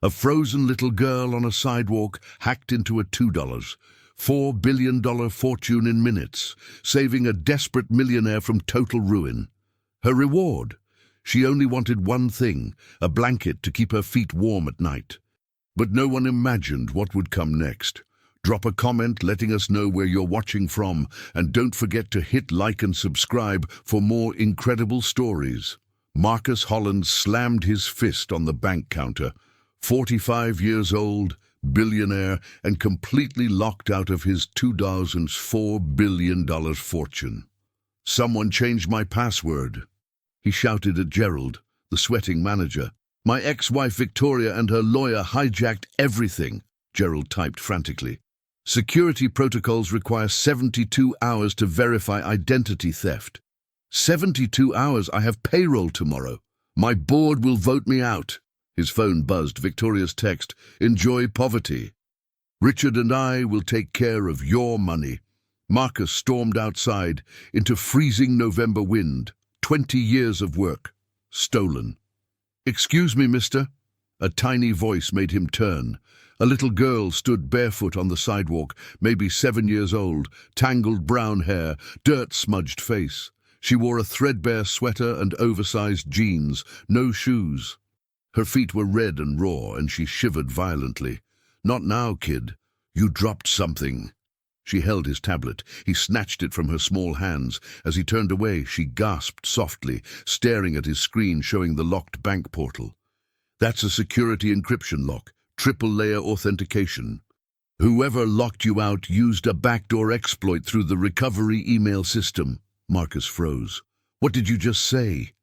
A frozen little girl on a sidewalk hacked into a $4 billion fortune in minutes, saving a desperate millionaire from total ruin. Her reward? She only wanted one thing, a blanket to keep her feet warm at night. But no one imagined what would come next. Drop a comment letting us know where you're watching from, and don't forget to hit like and subscribe for more incredible stories. Marcus Holland slammed his fist on the bank counter. 45 years old, billionaire, and completely locked out of his $4 billion fortune. "Someone changed my password," he shouted at Gerald, the sweating manager. "My ex-wife Victoria and her lawyer hijacked everything," Gerald typed frantically. "Security protocols require 72 hours to verify identity theft." 72 hours? I have payroll tomorrow. My board will vote me out. His phone buzzed. Victoria's text, "Enjoy poverty. Richard and I will take care of your money." Marcus stormed outside into freezing November wind. 20 years of work. Stolen. "Excuse me, mister." A tiny voice made him turn. A little girl stood barefoot on the sidewalk, maybe 7 years old, tangled brown hair, dirt-smudged face. She wore a threadbare sweater and oversized jeans, no shoes. Her feet were red and raw, and she shivered violently. "Not now, kid. You dropped something." She held his tablet. He snatched it from her small hands. As he turned away, she gasped softly, staring at his screen showing the locked bank portal. "That's a security encryption lock. Triple-layer authentication. Whoever locked you out used a backdoor exploit through the recovery email system." Marcus froze. "What did you just say?"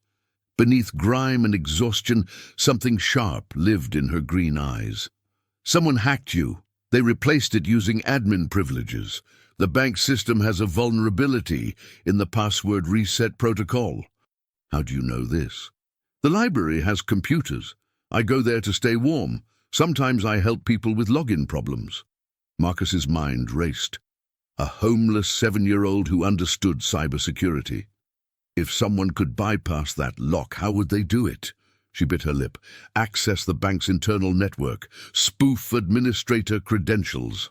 Beneath grime and exhaustion, something sharp lived in her green eyes. "Someone hacked you. They replaced it using admin privileges. The bank system has a vulnerability in the password reset protocol." "How do you know this?" "The library has computers. I go there to stay warm. Sometimes I help people with login problems." Marcus's mind raced. A homeless 7-year-old who understood cybersecurity. If someone could bypass that lock, how would they do it? She bit her lip. Access the bank's internal network. Spoof administrator credentials.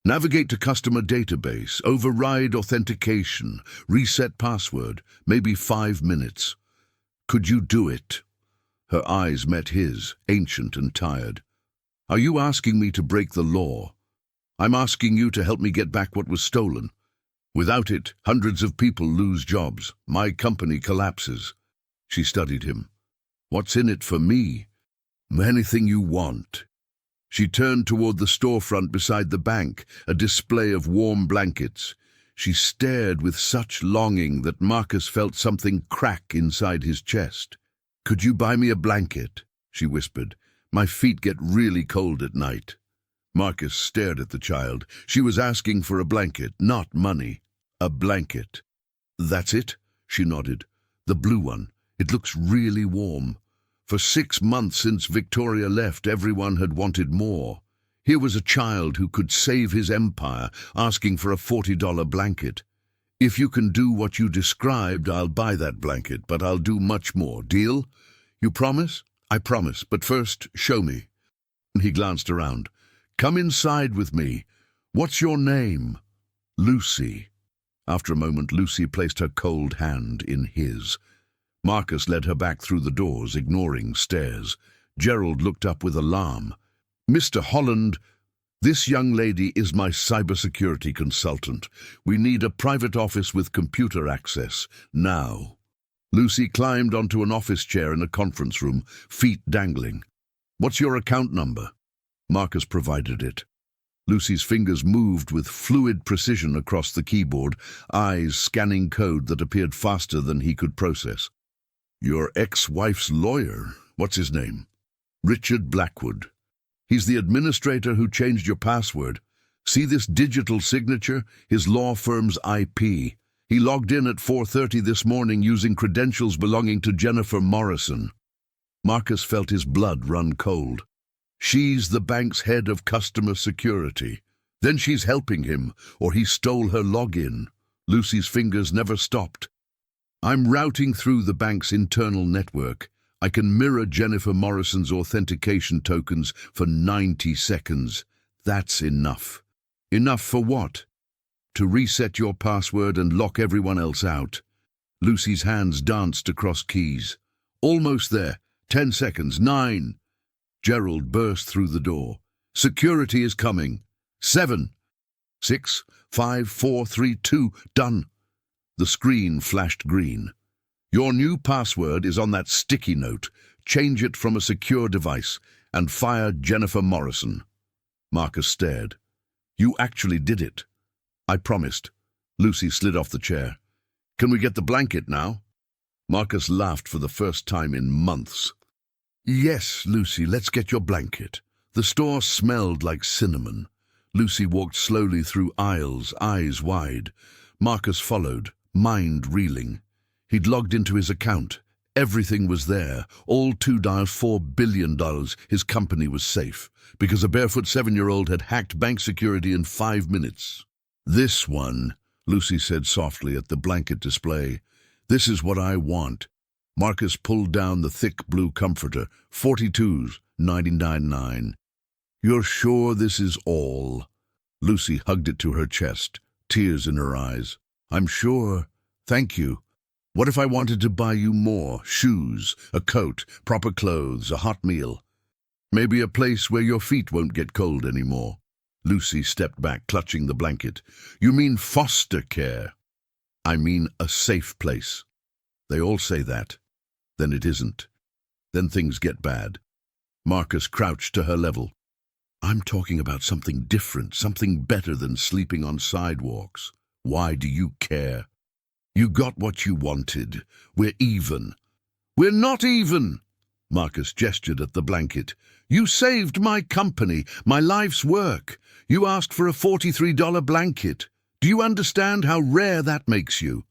Navigate to customer database. Override authentication. Reset password. Maybe 5 minutes. Could you do it? Her eyes met his, ancient and tired. "Are you asking me to break the law?" "I'm asking you to help me get back what was stolen. Without it, hundreds of people lose jobs. My company collapses." She studied him. "What's in it for me?" "Anything you want." She turned toward the storefront beside the bank, a display of warm blankets. She stared with such longing that Marcus felt something crack inside his chest. "Could you buy me a blanket?" she whispered. "My feet get really cold at night." Marcus stared at the child. She was asking for a blanket, not money. A blanket. "That's it?" she nodded. "The blue one. It looks really warm." For 6 months since Victoria left, everyone had wanted more. Here was a child who could save his empire, asking for a $40 blanket. "If you can do what you described, I'll buy that blanket, but I'll do much more. Deal? You promise?" "I promise, but first, show me." He glanced around. "Come inside with me. What's your name?" "Lucy." After a moment, Lucy placed her cold hand in his. Marcus led her back through the doors, ignoring stares. Gerald looked up with alarm. "Mr. Holland, this young lady is my cybersecurity consultant. We need a private office with computer access, now." Lucy climbed onto an office chair in a conference room, feet dangling. "What's your account number?" Marcus provided it. Lucy's fingers moved with fluid precision across the keyboard, eyes scanning code that appeared faster than he could process. "Your ex-wife's lawyer. What's his name?" "Richard Blackwood. He's the administrator who changed your password. See this digital signature? His law firm's IP. He logged in at 4:30 this morning using credentials belonging to Jennifer Morrison." Marcus felt his blood run cold. She's the bank's head of customer security. Then she's helping him, or he stole her login. Lucy's fingers never stopped. "I'm routing through the bank's internal network. I can mirror Jennifer Morrison's authentication tokens for 90 seconds. That's enough. Enough for what? To reset your password and lock everyone else out. Lucy's hands danced across keys. Almost there. 10 seconds. 9. Gerald burst through the door. Security is coming. 7, 6, 5, 4, 3, 2. Done. The screen flashed green. Your new password is on that sticky note. Change it from a secure device and fire Jennifer Morrison. Marcus stared. You actually did it. I promised. Lucy slid off the chair. Can we get the blanket now? Marcus laughed for the first time in months. Yes, Lucy, let's get your blanket. The store smelled like cinnamon. Lucy walked slowly through aisles, eyes wide. Marcus followed, mind reeling. He'd logged into his account. Everything was there. All $4 billion. His company was safe, because a barefoot 7-year-old had hacked bank security in 5 minutes. This one, Lucy said softly at the blanket display. This is what I want. Marcus pulled down the thick blue comforter. 42s, 99.9. You're sure this is all? Lucy hugged it to her chest, tears in her eyes. I'm sure. Thank you. What if I wanted to buy you more? Shoes, a coat, proper clothes, a hot meal. Maybe a place where your feet won't get cold anymore. Lucy stepped back, clutching the blanket. You mean foster care? I mean a safe place. They all say that. Then it isn't. Then things get bad. Marcus crouched to her level. I'm talking about something different, something better than sleeping on sidewalks. Why do you care? You got what you wanted. We're even. We're not even. Marcus gestured at the blanket. You saved my company, my life's work. You asked for a $43 blanket. Do you understand how rare that makes you?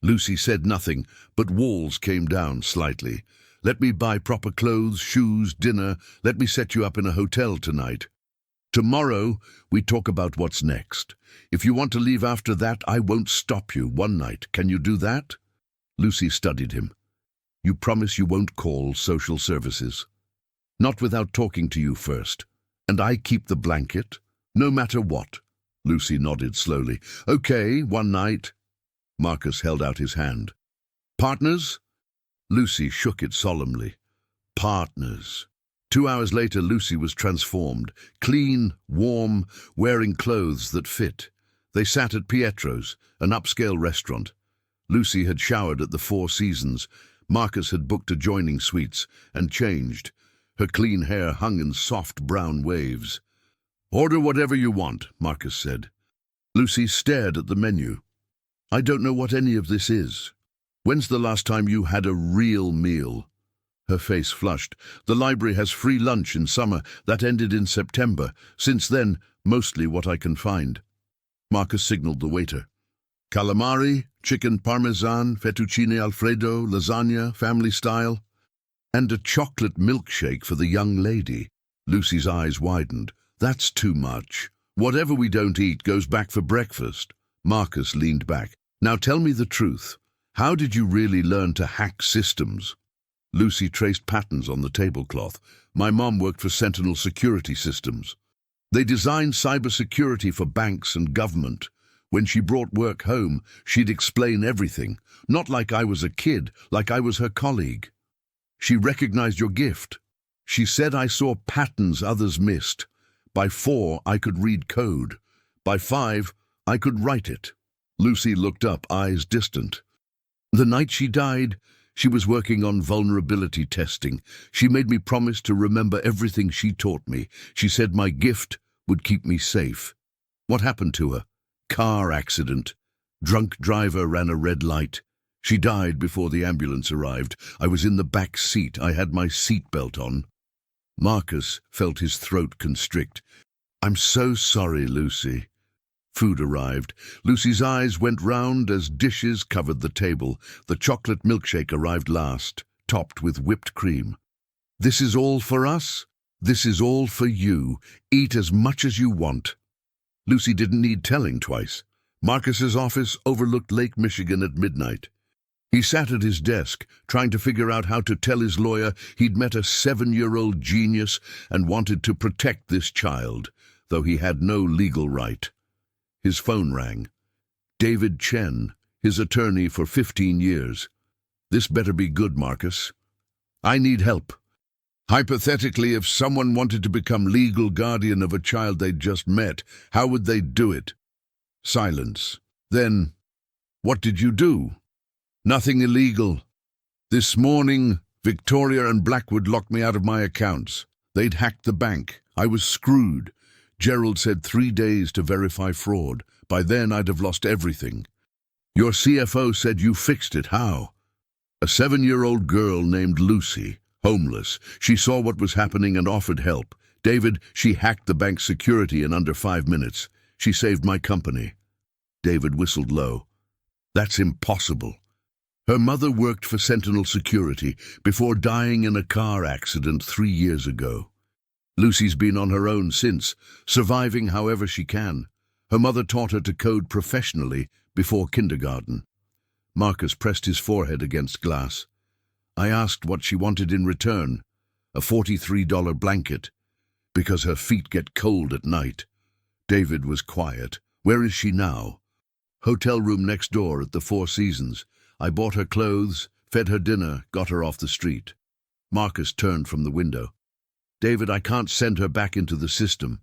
Lucy said nothing, but walls came down slightly. Let me buy proper clothes, shoes, dinner. Let me set you up in a hotel tonight. Tomorrow, we talk about what's next. If you want to leave after that, I won't stop you. One night. Can you do that? Lucy studied him. You promise you won't call social services? Not without talking to you first. And I keep the blanket? No matter what. Lucy nodded slowly. Okay, one night. Marcus held out his hand. Partners? Lucy shook it solemnly. Partners. 2 hours later, Lucy was transformed, clean, warm, wearing clothes that fit. They sat at Pietro's, an upscale restaurant. Lucy had showered at the Four Seasons. Marcus had booked adjoining suites and changed. Her clean hair hung in soft brown waves. Order whatever you want, Marcus said. Lucy stared at the menu. I don't know what any of this is. When's the last time you had a real meal? Her face flushed. The library has free lunch in summer. That ended in September. Since then, mostly what I can find. Marcus signaled the waiter. Calamari, chicken parmesan, fettuccine alfredo, lasagna, family style. And a chocolate milkshake for the young lady. Lucy's eyes widened. That's too much. Whatever we don't eat goes back for breakfast. Marcus leaned back. Now tell me the truth. How did you really learn to hack systems? Lucy traced patterns on the tablecloth. My mom worked for Sentinel Security Systems. They designed cybersecurity for banks and government. When she brought work home, she'd explain everything. Not like I was a kid, like I was her colleague. She recognized your gift. She said I saw patterns others missed. By 4, I could read code. By 5, I could write it. Lucy looked up, eyes distant. The night she died, she was working on vulnerability testing. She made me promise to remember everything she taught me. She said my gift would keep me safe. What happened to her? Car accident. Drunk driver ran a red light. She died before the ambulance arrived. I was in the back seat. I had my seatbelt on. Marcus felt his throat constrict. I'm so sorry, Lucy. Food arrived. Lucy's eyes went round as dishes covered the table. The chocolate milkshake arrived last, topped with whipped cream. This is all for us? This is all for you. Eat as much as you want. Lucy didn't need telling twice. Marcus's office overlooked Lake Michigan at midnight. He sat at his desk, trying to figure out how to tell his lawyer he'd met a 7-year-old genius and wanted to protect this child, though he had no legal right. His phone rang. David Chen, his attorney for 15 years. This better be good, Marcus. I need help. Hypothetically, if someone wanted to become legal guardian of a child they'd just met, how would they do it? Silence. Then, what did you do? Nothing illegal. This morning, Victoria and Blackwood locked me out of my accounts. They'd hacked the bank. I was screwed. Gerald said 3 days to verify fraud. By then, I'd have lost everything. Your CFO said you fixed it. How? A 7-year-old girl named Lucy, homeless. She saw what was happening and offered help. David, she hacked the bank's security in under 5 minutes. She saved my company. David whistled low. That's impossible. Her mother worked for Sentinel Security before dying in a car accident 3 years ago. Lucy's been on her own since, surviving however she can. Her mother taught her to code professionally before kindergarten. Marcus pressed his forehead against glass. I asked what she wanted in return. A $43 blanket, because her feet get cold at night. David was quiet. Where is she now? Hotel room next door at the Four Seasons. I bought her clothes, fed her dinner, got her off the street. Marcus turned from the window. David, I can't send her back into the system.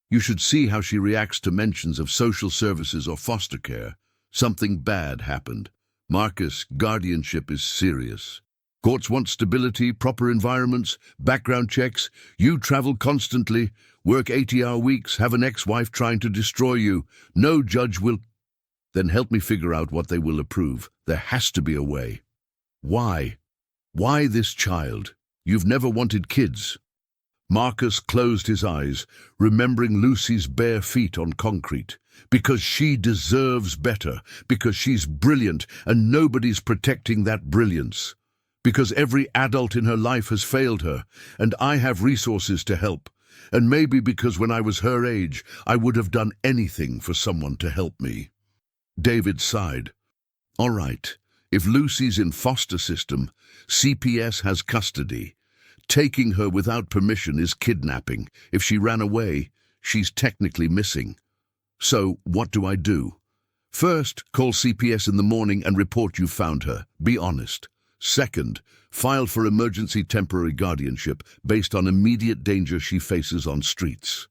You should see how she reacts to mentions of social services or foster care. Something bad happened. Marcus, guardianship is serious. Courts want stability, proper environments, background checks. You travel constantly, work 80-hour weeks, have an ex-wife trying to destroy you. No judge will... Then help me figure out what they will approve. There has to be a way. Why? Why this child? You've never wanted kids. Marcus closed his eyes, remembering Lucy's bare feet on concrete. Because she deserves better. Because she's brilliant and nobody's protecting that brilliance. Because every adult in her life has failed her, and I have resources to help. And maybe because when I was her age, I would have done anything for someone to help me. David sighed. All right, if Lucy's in foster system, CPS has custody. Taking her without permission is kidnapping. If she ran away, she's technically missing. So, what do I do? First, call CPS in the morning and report you found her. Be honest. Second, file for emergency temporary guardianship based on immediate danger she faces on streets.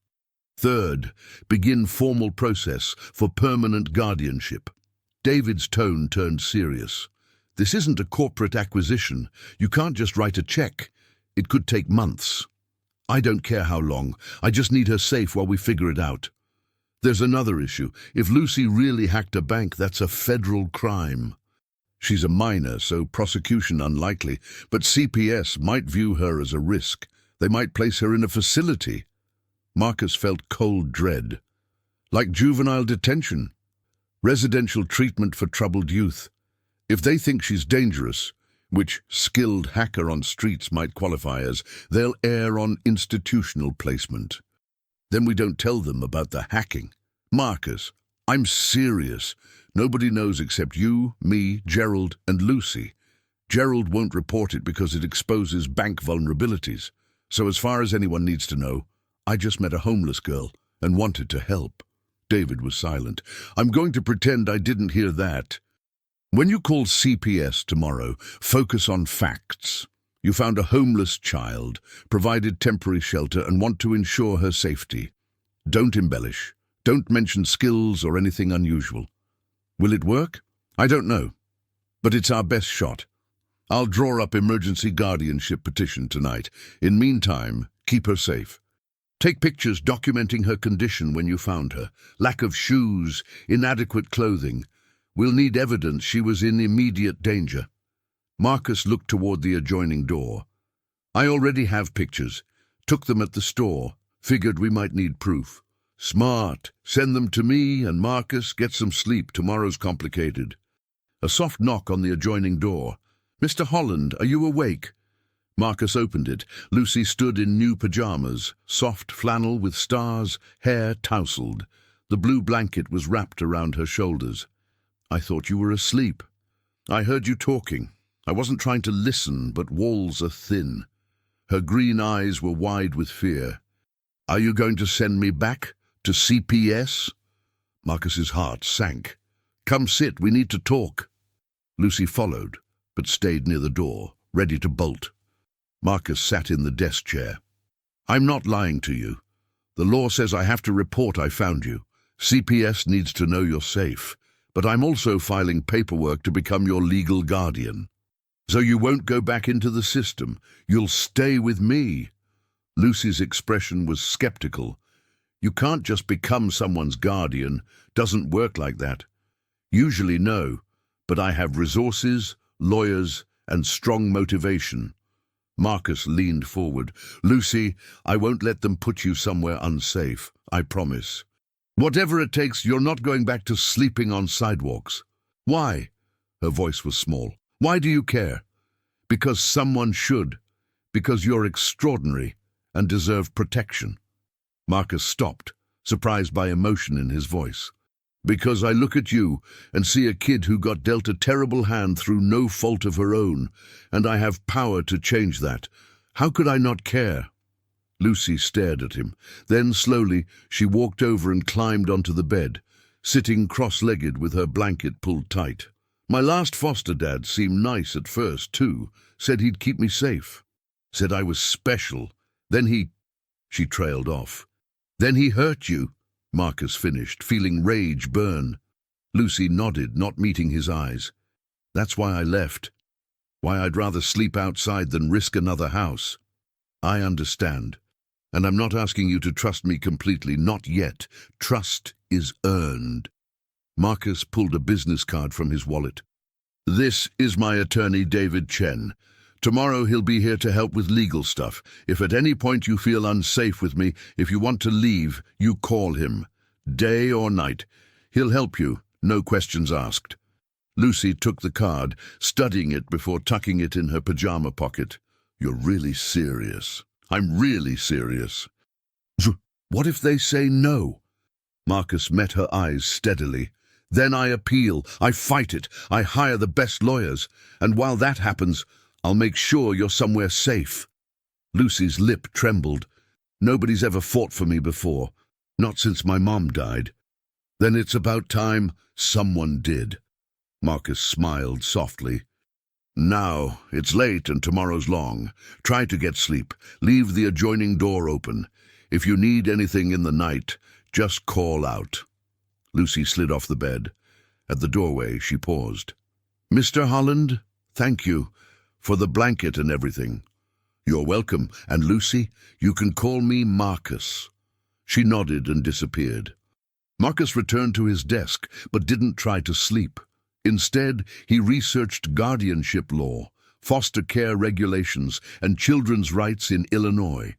Third, begin formal process for permanent guardianship. David's tone turned serious. This isn't a corporate acquisition. You can't just write a check. It could take months. I don't care how long. I just need her safe while we figure it out. There's another issue. If Lucy really hacked a bank, that's a federal crime. She's a minor, so prosecution unlikely, but CPS might view her as a risk. They might place her in a facility. Marcus felt cold dread. Like juvenile detention. Residential treatment for troubled youth. If they think she's dangerous, which skilled hacker on streets might qualify as, they'll err on institutional placement. Then we don't tell them about the hacking. Marcus, I'm serious. Nobody knows except you, me, Gerald, and Lucy. Gerald won't report it because it exposes bank vulnerabilities. So as far as anyone needs to know, I just met a homeless girl and wanted to help. David was silent. I'm going to pretend I didn't hear that. When you call CPS tomorrow, focus on facts. You found a homeless child, provided temporary shelter, and want to ensure her safety. Don't embellish. Don't mention skills or anything unusual. Will it work? I don't know. But it's our best shot. I'll draw up emergency guardianship petition tonight. In meantime, keep her safe. Take pictures documenting her condition when you found her. Lack of shoes, inadequate clothing. We'll need evidence she was in immediate danger. Marcus looked toward the adjoining door. I already have pictures. Took them at the store. Figured we might need proof. Smart. Send them to me, and Marcus, get some sleep. Tomorrow's complicated. A soft knock on the adjoining door. Mr. Holland, are you awake? Marcus opened it. Lucy stood in new pajamas, soft flannel with stars, hair tousled. The blue blanket was wrapped around her shoulders. I thought you were asleep. I heard you talking. I wasn't trying to listen, but walls are thin. Her green eyes were wide with fear. Are you going to send me back to CPS? Marcus's heart sank. Come sit, we need to talk. Lucy followed, but stayed near the door, ready to bolt. Marcus sat in the desk chair. I'm not lying to you. The law says I have to report I found you. CPS needs to know you're safe, but I'm also filing paperwork to become your legal guardian. So you won't go back into the system. You'll stay with me. Lucy's expression was skeptical. You can't just become someone's guardian. Doesn't work like that. Usually no, but I have resources, lawyers, and strong motivation. Marcus leaned forward. Lucy, I won't let them put you somewhere unsafe, I promise. Whatever it takes, you're not going back to sleeping on sidewalks. Why? Her voice was small. Why do you care? Because someone should. Because you're extraordinary and deserve protection. Marcus stopped, surprised by emotion in his voice. Because I look at you and see a kid who got dealt a terrible hand through no fault of her own, and I have power to change that. How could I not care? Lucy stared at him. Then, slowly, she walked over and climbed onto the bed, sitting cross-legged with her blanket pulled tight. My last foster dad seemed nice at first, too. Said he'd keep me safe. Said I was special. Then he... She trailed off. Then he hurt you, Marcus finished, feeling rage burn. Lucy nodded, not meeting his eyes. That's why I left. Why I'd rather sleep outside than risk another house. I understand. And I'm not asking you to trust me completely, not yet. Trust is earned. Marcus pulled a business card from his wallet. This is my attorney, David Chen. Tomorrow he'll be here to help with legal stuff. If at any point you feel unsafe with me, if you want to leave, you call him. Day or night. He'll help you, no questions asked. Lucy took the card, studying it before tucking it in her pajama pocket. You're really serious. I'm really serious. What if they say no? Marcus met her eyes steadily. Then I appeal. I fight it. I hire the best lawyers. And while that happens, I'll make sure you're somewhere safe. Lucy's lip trembled. Nobody's ever fought for me before. Not since my mom died. Then it's about time someone did. Marcus smiled softly. Now, it's late and tomorrow's long. Try to get sleep. Leave the adjoining door open. If you need anything in the night, just call out. Lucy slid off the bed. At the doorway, she paused. Mr. Holland, thank you for the blanket and everything. You're welcome, and Lucy, you can call me Marcus. She nodded and disappeared. Marcus returned to his desk, but didn't try to sleep. Instead, he researched guardianship law, foster care regulations, and children's rights in Illinois.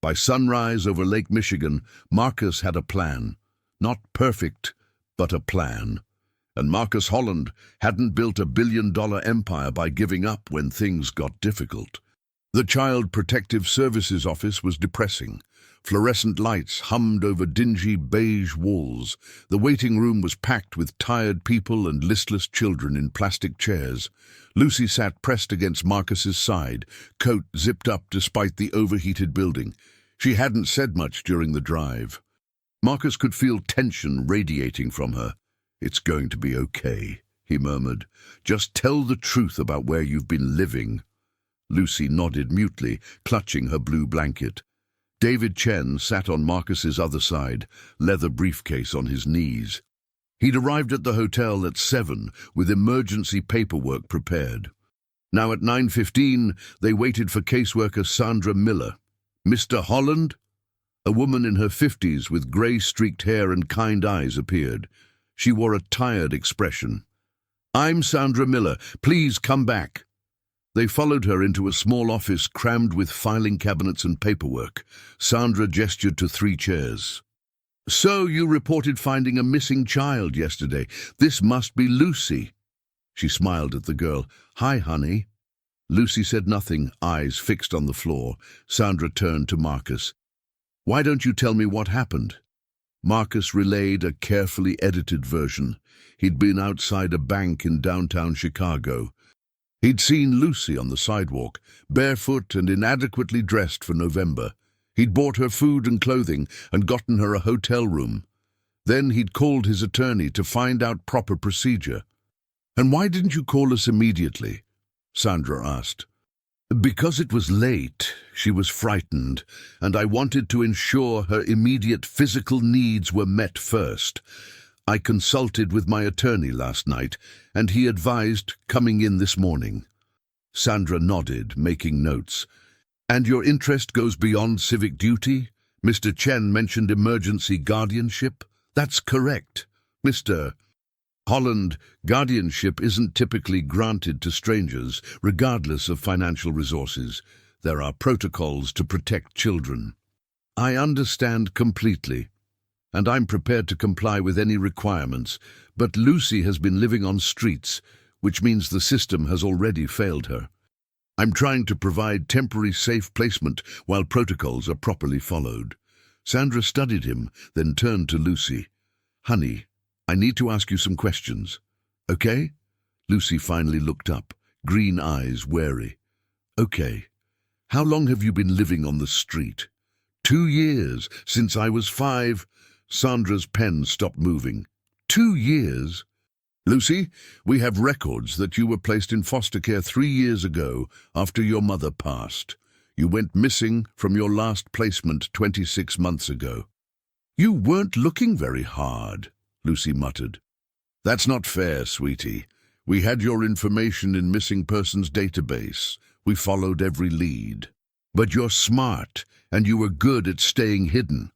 By sunrise over Lake Michigan, Marcus had a plan. Not perfect, but a plan. And Marcus Holland hadn't built a billion-dollar empire by giving up when things got difficult. The Child Protective Services office was depressing. Fluorescent lights hummed over dingy beige walls. The waiting room was packed with tired people and listless children in plastic chairs. Lucy sat pressed against Marcus's side, coat zipped up despite the overheated building. She hadn't said much during the drive. Marcus could feel tension radiating from her. It's going to be okay, he murmured. Just tell the truth about where you've been living. Lucy nodded mutely, clutching her blue blanket. David Chen sat on Marcus's other side, leather briefcase on his knees. He'd arrived at the hotel at 7, with emergency paperwork prepared. Now at 9:15, they waited for caseworker Sandra Miller. Mr. Holland? A woman in her 50s with grey-streaked hair and kind eyes appeared. She wore a tired expression. I'm Sandra Miller. Please come back. They followed her into a small office crammed with filing cabinets and paperwork. Sandra gestured to 3 chairs. So you reported finding a missing child yesterday. This must be Lucy. She smiled at the girl. Hi, honey. Lucy said nothing, eyes fixed on the floor. Sandra turned to Marcus. Why don't you tell me what happened? Marcus relayed a carefully edited version. He'd been outside a bank in downtown Chicago. He'd seen Lucy on the sidewalk, barefoot and inadequately dressed for November. He'd bought her food and clothing and gotten her a hotel room. Then he'd called his attorney to find out proper procedure. "And why didn't you call us immediately?" Sandra asked. "Because it was late. She was frightened, and I wanted to ensure her immediate physical needs were met first. I consulted with my attorney last night, and he advised coming in this morning." Sandra nodded, making notes. "And your interest goes beyond civic duty? Mr. Chen mentioned emergency guardianship?" "That's correct, Mr. Holland. Guardianship isn't typically granted to strangers, regardless of financial resources. There are protocols to protect children." "I understand completely, and I'm prepared to comply with any requirements, but Lucy has been living on streets, which means the system has already failed her. I'm trying to provide temporary safe placement while protocols are properly followed." Sandra studied him, then turned to Lucy. "Honey, I need to ask you some questions. Okay?" Lucy finally looked up, green eyes wary. "Okay. How long have you been living on the street?" "2 years, since I was 5. Sandra's pen stopped moving. "2 years? Lucy, we have records that you were placed in foster care 3 years ago after your mother passed. You went missing from your last placement 26 months ago." "You weren't looking very hard," Lucy muttered. "That's not fair, sweetie. We had your information in missing persons database. We followed every lead. But you're smart, and you were good at staying hidden."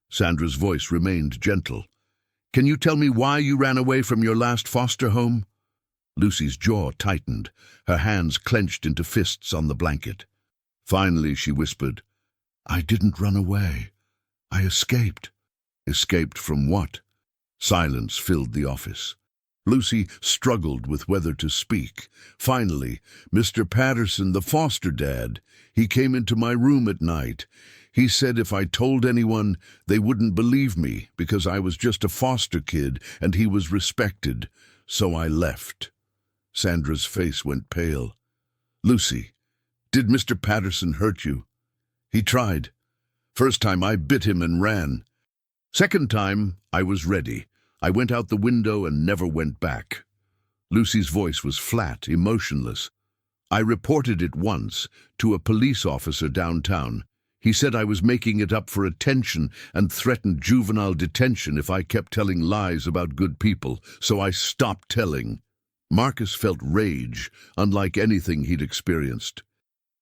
Sandra's voice remained gentle. "Can you tell me why you ran away from your last foster home?" Lucy's jaw tightened, her hands clenched into fists on the blanket. Finally, she whispered, "I didn't run away. I escaped." "Escaped from what?" Silence filled the office. Lucy struggled with whether to speak. Finally, "Mr. Patterson, the foster dad, he came into my room at night. He said if I told anyone, they wouldn't believe me because I was just a foster kid and he was respected. So I left." Sandra's face went pale. "Lucy, did Mr. Patterson hurt you?" "He tried. First time I bit him and ran. Second time, I was ready. I went out the window and never went back." Lucy's voice was flat, emotionless. "I reported it once to a police officer downtown. He said I was making it up for attention and threatened juvenile detention if I kept telling lies about good people, so I stopped telling." Marcus felt rage, unlike anything he'd experienced.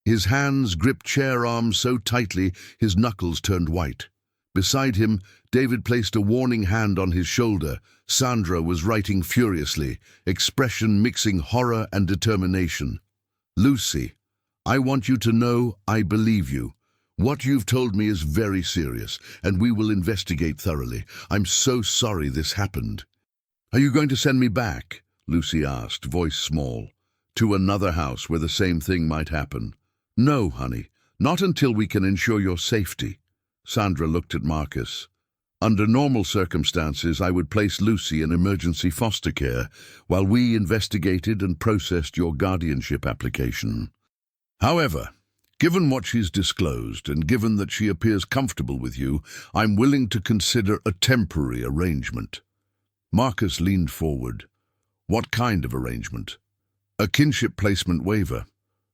His hands gripped chair arms so tightly his knuckles turned white. Beside him, David placed a warning hand on his shoulder. Sandra was writing furiously, expression mixing horror and determination. "Lucy, I want you to know I believe you. What you've told me is very serious, and we will investigate thoroughly. I'm so sorry this happened." "Are you going to send me back?" Lucy asked, voice small. "To another house where the same thing might happen?" "No, honey, not until we can ensure your safety." Sandra looked at Marcus. "Under normal circumstances, I would place Lucy in emergency foster care while we investigated and processed your guardianship application. However, given what she's disclosed and given that she appears comfortable with you, I'm willing to consider a temporary arrangement." Marcus leaned forward. "What kind of arrangement?" "A kinship placement waiver.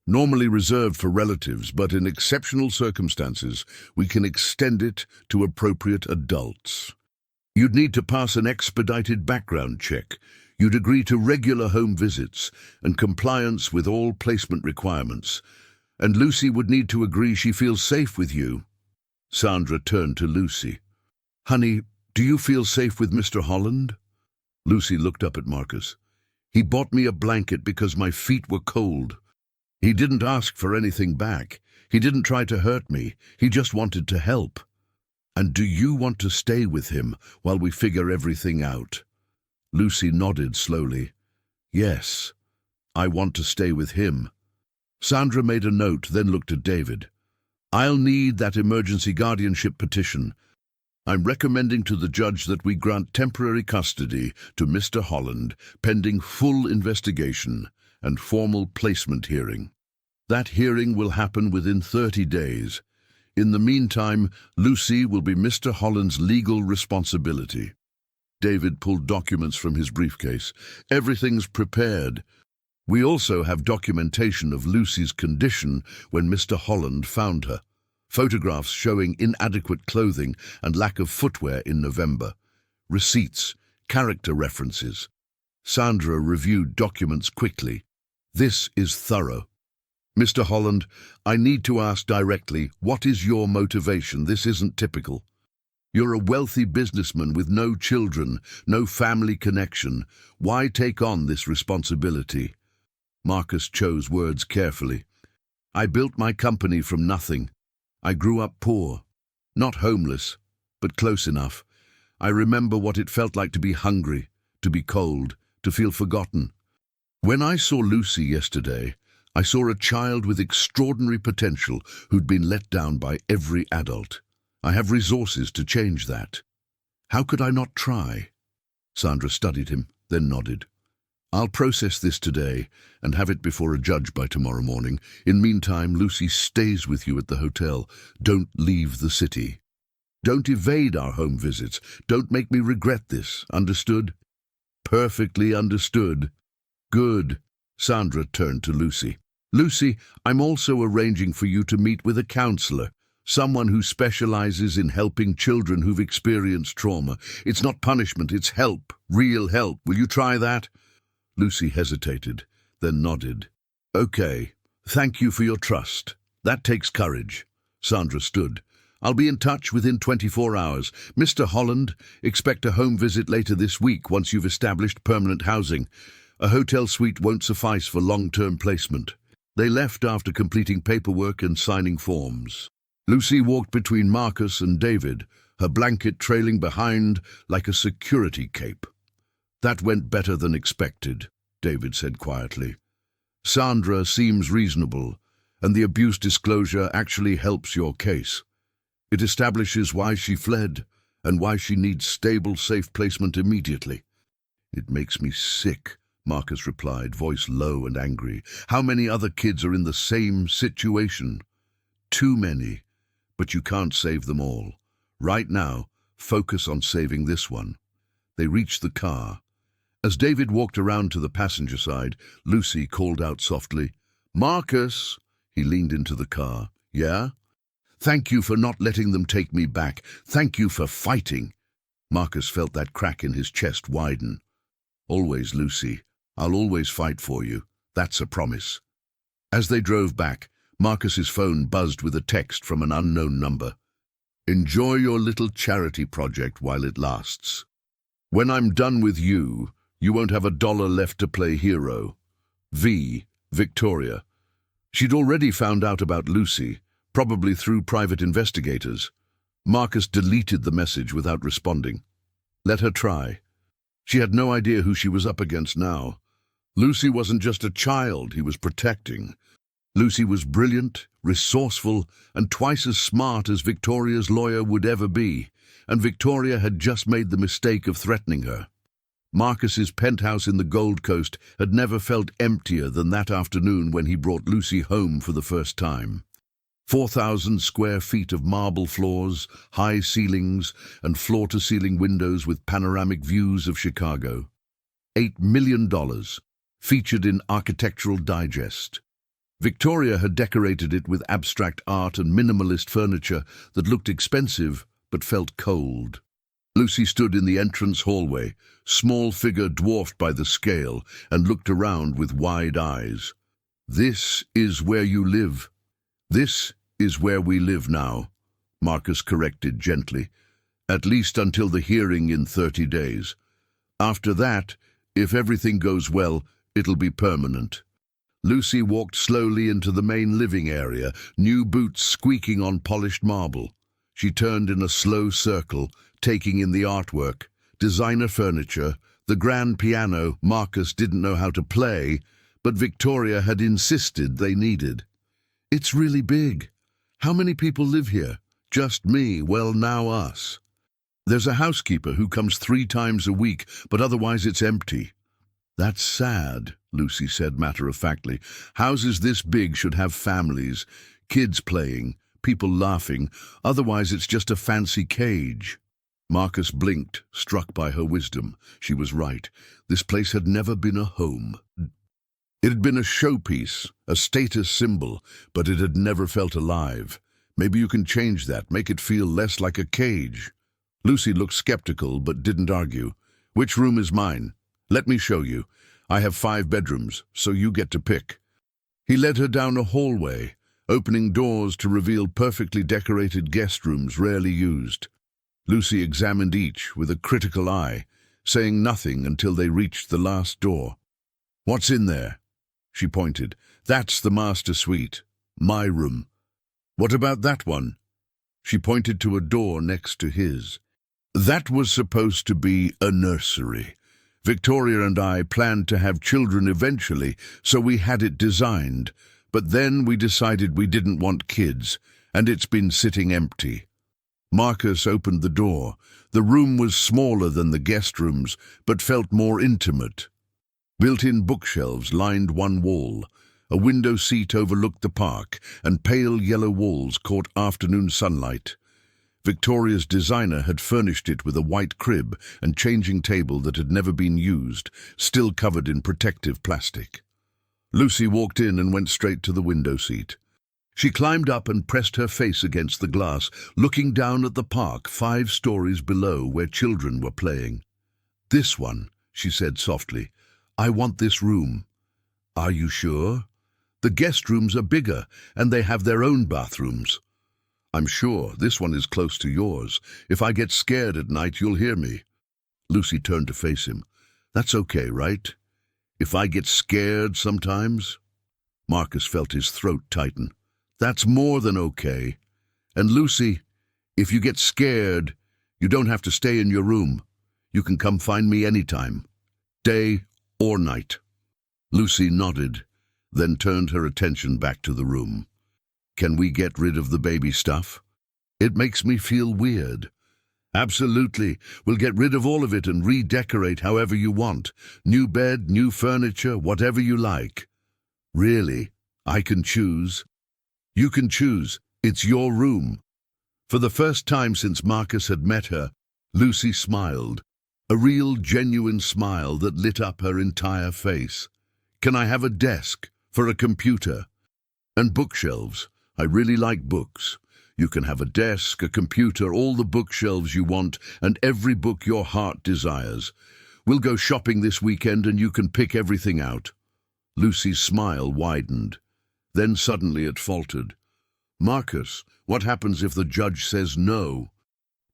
Normally reserved for relatives, but in exceptional circumstances, we can extend it to appropriate adults. You'd need to pass an expedited background check. You'd agree to regular home visits and compliance with all placement requirements. And Lucy would need to agree she feels safe with you." Sandra turned to Lucy. "Honey, do you feel safe with Mr. Holland?" Lucy looked up at Marcus. "He bought me a blanket because my feet were cold. He didn't ask for anything back. He didn't try to hurt me. He just wanted to help." "And do you want to stay with him while we figure everything out?" Lucy nodded slowly. "Yes, I want to stay with him." Sandra made a note, then looked at David. "I'll need that emergency guardianship petition. I'm recommending to the judge that we grant temporary custody to Mr. Holland, pending full investigation and formal placement hearing. That hearing will happen within 30 days. In the meantime, Lucy will be Mr. Holland's legal responsibility. David pulled documents from his briefcase. Everything's prepared. We also have documentation of Lucy's condition when Mr. Holland found her. Photographs showing inadequate clothing and lack of footwear in November. Receipts, character references. Sandra reviewed documents quickly. This is thorough. Mr. Holland, I need to ask directly, what is your motivation? This isn't typical. You're a wealthy businessman with no children, no family connection. Why take on this responsibility? Marcus chose words carefully. I built my company from nothing. I grew up poor, not homeless, but close enough. I remember what it felt like to be hungry, to be cold, to feel forgotten. When I saw Lucy yesterday, I saw a child with extraordinary potential who'd been let down by every adult. I have resources to change that. How could I not try? Sandra studied him, then nodded. I'll process this today and have it before a judge by tomorrow morning. In meantime, Lucy stays with you at the hotel. Don't leave the city. Don't evade our home visits. Don't make me regret this. Understood? Perfectly understood. Good. Sandra turned to Lucy. Lucy, I'm also arranging for you to meet with a counselor, someone who specializes in helping children who've experienced trauma. It's not punishment, it's help, real help. Will you try that? Lucy hesitated, then nodded. Okay, thank you for your trust. That takes courage. Sandra stood. I'll be in touch within 24 hours. Mr. Holland, expect a home visit later this week once you've established permanent housing. A hotel suite won't suffice for long-term placement. They left after completing paperwork and signing forms. Lucy walked between Marcus and David, her blanket trailing behind like a security cape. That went better than expected, David said quietly. Sandra seems reasonable, and the abuse disclosure actually helps your case. It establishes why she fled and why she needs stable, safe placement immediately. It makes me sick, Marcus replied, voice low and angry. How many other kids are in the same situation? Too many, but you can't save them all. Right now, focus on saving this one. They reached the car. As David walked around to the passenger side, Lucy called out softly, Marcus! He leaned into the car. Yeah? Thank you for not letting them take me back. Thank you for fighting. Marcus felt that crack in his chest widen. Always, Lucy. I'll always fight for you. That's a promise. As they drove back, Marcus's phone buzzed with a text from an unknown number. Enjoy your little charity project while it lasts. When I'm done with you, you won't have $1 left to play hero. V. Victoria. She'd already found out about Lucy, probably through private investigators. Marcus deleted the message without responding. Let her try. She had no idea who she was up against now. Lucy wasn't just a child he was protecting. Lucy was brilliant, resourceful, and twice as smart as Victoria's lawyer would ever be, and Victoria had just made the mistake of threatening her. Marcus's penthouse in the Gold Coast had never felt emptier than that afternoon when he brought Lucy home for the first time. 4,000 square feet of marble floors, high ceilings, and floor-to-ceiling windows with panoramic views of Chicago. $8 million, featured in Architectural Digest. Victoria had decorated it with abstract art and minimalist furniture that looked expensive but felt cold. Lucy stood in the entrance hallway, small figure dwarfed by the scale, and looked around with wide eyes. This is where you live. This is where we live now, Marcus corrected gently, at least until the hearing in 30 days. After that, if everything goes well, it'll be permanent. Lucy walked slowly into the main living area, new boots squeaking on polished marble. She turned in a slow circle, taking in the artwork, designer furniture, the grand piano Marcus didn't know how to play, but Victoria had insisted they needed. It's really big. How many people live here? Just me, well, now us. There's a housekeeper who comes 3 times a week, but otherwise it's empty. That's sad, Lucy said matter-of-factly. Houses this big should have families, kids playing, people laughing. Otherwise it's just a fancy cage. Marcus blinked, struck by her wisdom. She was right. This place had never been a home. It had been a showpiece, a status symbol, but it had never felt alive. Maybe you can change that, make it feel less like a cage. Lucy looked skeptical, but didn't argue. Which room is mine? Let me show you. I have 5 bedrooms, so you get to pick. He led her down a hallway, opening doors to reveal perfectly decorated guest rooms rarely used. Lucy examined each with a critical eye, saying nothing until they reached the last door. What's in there? She pointed. That's the master suite. My room. What about that one? She pointed to a door next to his. That was supposed to be a nursery. Victoria and I planned to have children eventually, so we had it designed. But then we decided we didn't want kids, and it's been sitting empty. Marcus opened the door. The room was smaller than the guest rooms, but felt more intimate. Built-in bookshelves lined one wall. A window seat overlooked the park, and pale yellow walls caught afternoon sunlight. Victoria's designer had furnished it with a white crib and changing table that had never been used, still covered in protective plastic. Lucy walked in and went straight to the window seat. She climbed up and pressed her face against the glass, looking down at the park 5 stories below where children were playing. "This one," she said softly. "I want this room." "Are you sure? The guest rooms are bigger, and they have their own bathrooms." "I'm sure. This one is close to yours. If I get scared at night, you'll hear me." Lucy turned to face him. "That's okay, right? If I get scared sometimes?" Marcus felt his throat tighten. "That's more than okay. And Lucy, if you get scared, you don't have to stay in your room. You can come find me anytime, day or night." Lucy nodded, then turned her attention back to the room. "Can we get rid of the baby stuff? It makes me feel weird." "Absolutely. We'll get rid of all of it and redecorate however you want. New bed, new furniture, whatever you like." "Really? I can choose?" "You can choose. It's your room." For the first time since Marcus had met her, Lucy smiled. A real, genuine smile that lit up her entire face. "Can I have a desk for a computer? And bookshelves. I really like books. You can have a desk, a computer, all the bookshelves you want, and every book your heart desires. We'll go shopping this weekend and you can pick everything out." Lucy's smile widened. Then suddenly it faltered. "Marcus, what happens if the judge says no?"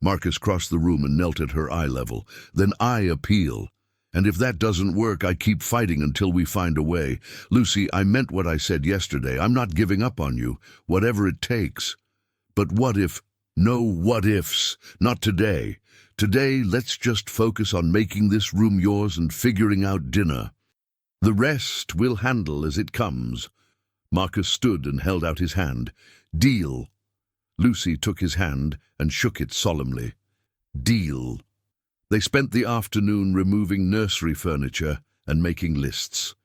Marcus crossed the room and knelt at her eye level. "Then I appeal. And if that doesn't work, I keep fighting until we find a way. Lucy, I meant what I said yesterday. I'm not giving up on you, whatever it takes. But what if? No what ifs. Not today. Today, let's just focus on making this room yours and figuring out dinner. The rest we'll handle as it comes." Marcus stood and held out his hand. "Deal." Lucy took his hand and shook it solemnly. "Deal." They spent the afternoon removing nursery furniture and making lists.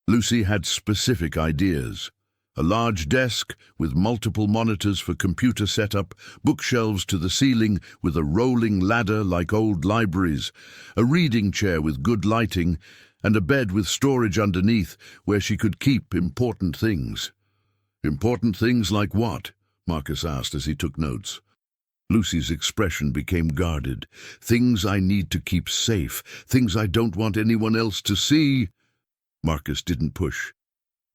Lucy had specific ideas. A large desk with multiple monitors for computer setup, bookshelves to the ceiling with a rolling ladder like old libraries, a reading chair with good lighting, and a bed with storage underneath where she could keep important things. "Important things like what?" Marcus asked as he took notes. Lucy's expression became guarded. "Things I need to keep safe, things I don't want anyone else to see." Marcus didn't push.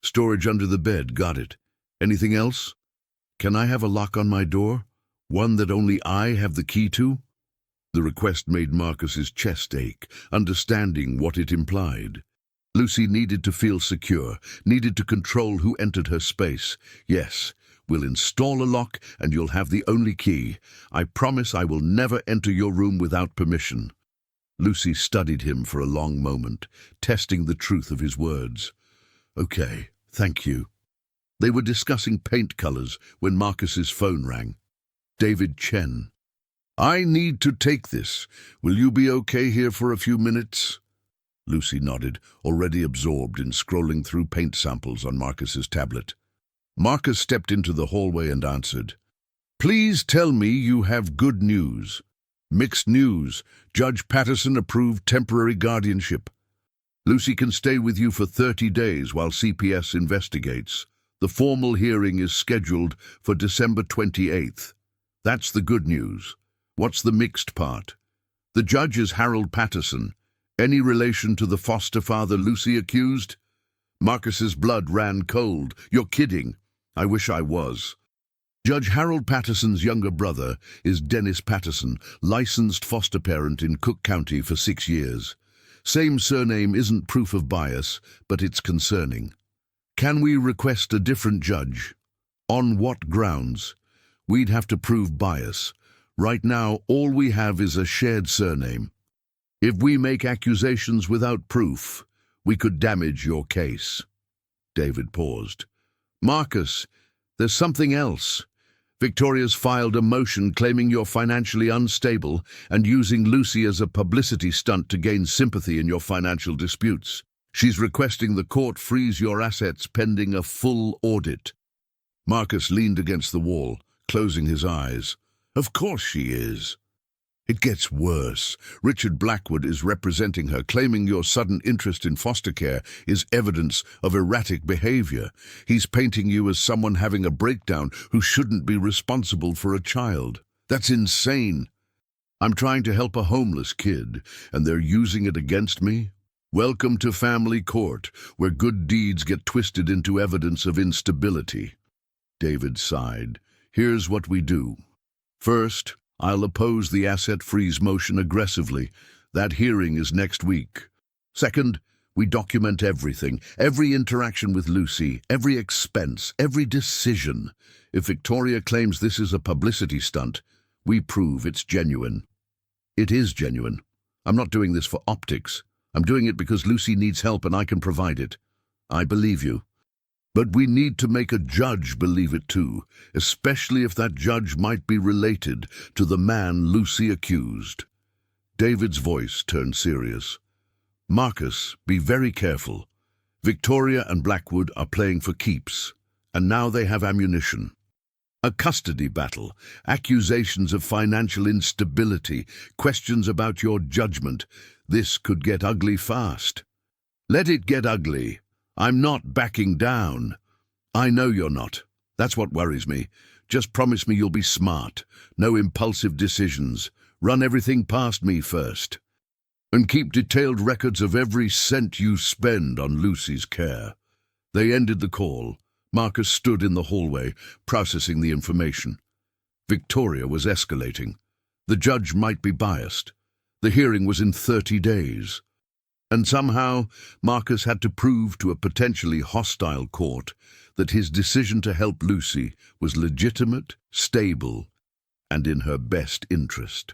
"Storage under the bed, got it. Anything else? Can I have a lock on my door? One that only I have the key to?" The request made Marcus's chest ache, understanding what it implied. Lucy needed to feel secure, needed to control who entered her space. "Yes, we'll install a lock and you'll have the only key. I promise I will never enter your room without permission." Lucy studied him for a long moment, testing the truth of his words. "Okay, thank you." They were discussing paint colors when Marcus's phone rang. David Chen. I need to take this. Will you be okay here for a few minutes? Lucy nodded, already absorbed in scrolling through paint samples on Marcus's tablet. Marcus stepped into the hallway and answered, "Please tell me you have good news." "Mixed news. Judge Patterson approved temporary guardianship. Lucy can stay with you for 30 days while CPS investigates. The formal hearing is scheduled for December 28th. That's the good news. What's the mixed part? The judge is Harold Patterson. Any relation to the foster father Lucy accused? Marcus's blood ran cold. You're kidding. I wish I was. Judge Harold Patterson's younger brother is Dennis Patterson, licensed foster parent in Cook County for 6 years. Same surname isn't proof of bias, but it's concerning. Can we request a different judge? On what grounds? We'd have to prove bias. Right now, all we have is a shared surname. If we make accusations without proof, we could damage your case." David paused. "Marcus, there's something else. Victoria's filed a motion claiming you're financially unstable and using Lucy as a publicity stunt to gain sympathy in your financial disputes. She's requesting the court freeze your assets pending a full audit." Marcus leaned against the wall, closing his eyes. "Of course she is." "It gets worse. Richard Blackwood is representing her, claiming your sudden interest in foster care is evidence of erratic behavior. He's painting you as someone having a breakdown who shouldn't be responsible for a child. That's insane. I'm trying to help a homeless kid, and they're using it against me? Welcome to family court, where good deeds get twisted into evidence of instability." David sighed. "Here's what we do. First, I'll oppose the asset freeze motion aggressively. That hearing is next week. Second, we document everything, every interaction with Lucy, every expense, every decision. If Victoria claims this is a publicity stunt, we prove it's genuine. It is genuine. I'm not doing this for optics. I'm doing it because Lucy needs help and I can provide it. I believe you. But we need to make a judge believe it too, especially if that judge might be related to the man Lucy accused." David's voice turned serious. "Marcus, be very careful. Victoria and Blackwood are playing for keeps, and now they have ammunition. A custody battle, accusations of financial instability, questions about your judgment. This could get ugly fast. Let it get ugly. I'm not backing down." "I know you're not. That's what worries me. Just promise me you'll be smart. No impulsive decisions. Run everything past me first. And keep detailed records of every cent you spend on Lucy's care." They ended the call. Marcus stood in the hallway, processing the information. Victoria was escalating. The judge might be biased. The hearing was in 30 days. And somehow, Marcus had to prove to a potentially hostile court that his decision to help Lucy was legitimate, stable, and in her best interest.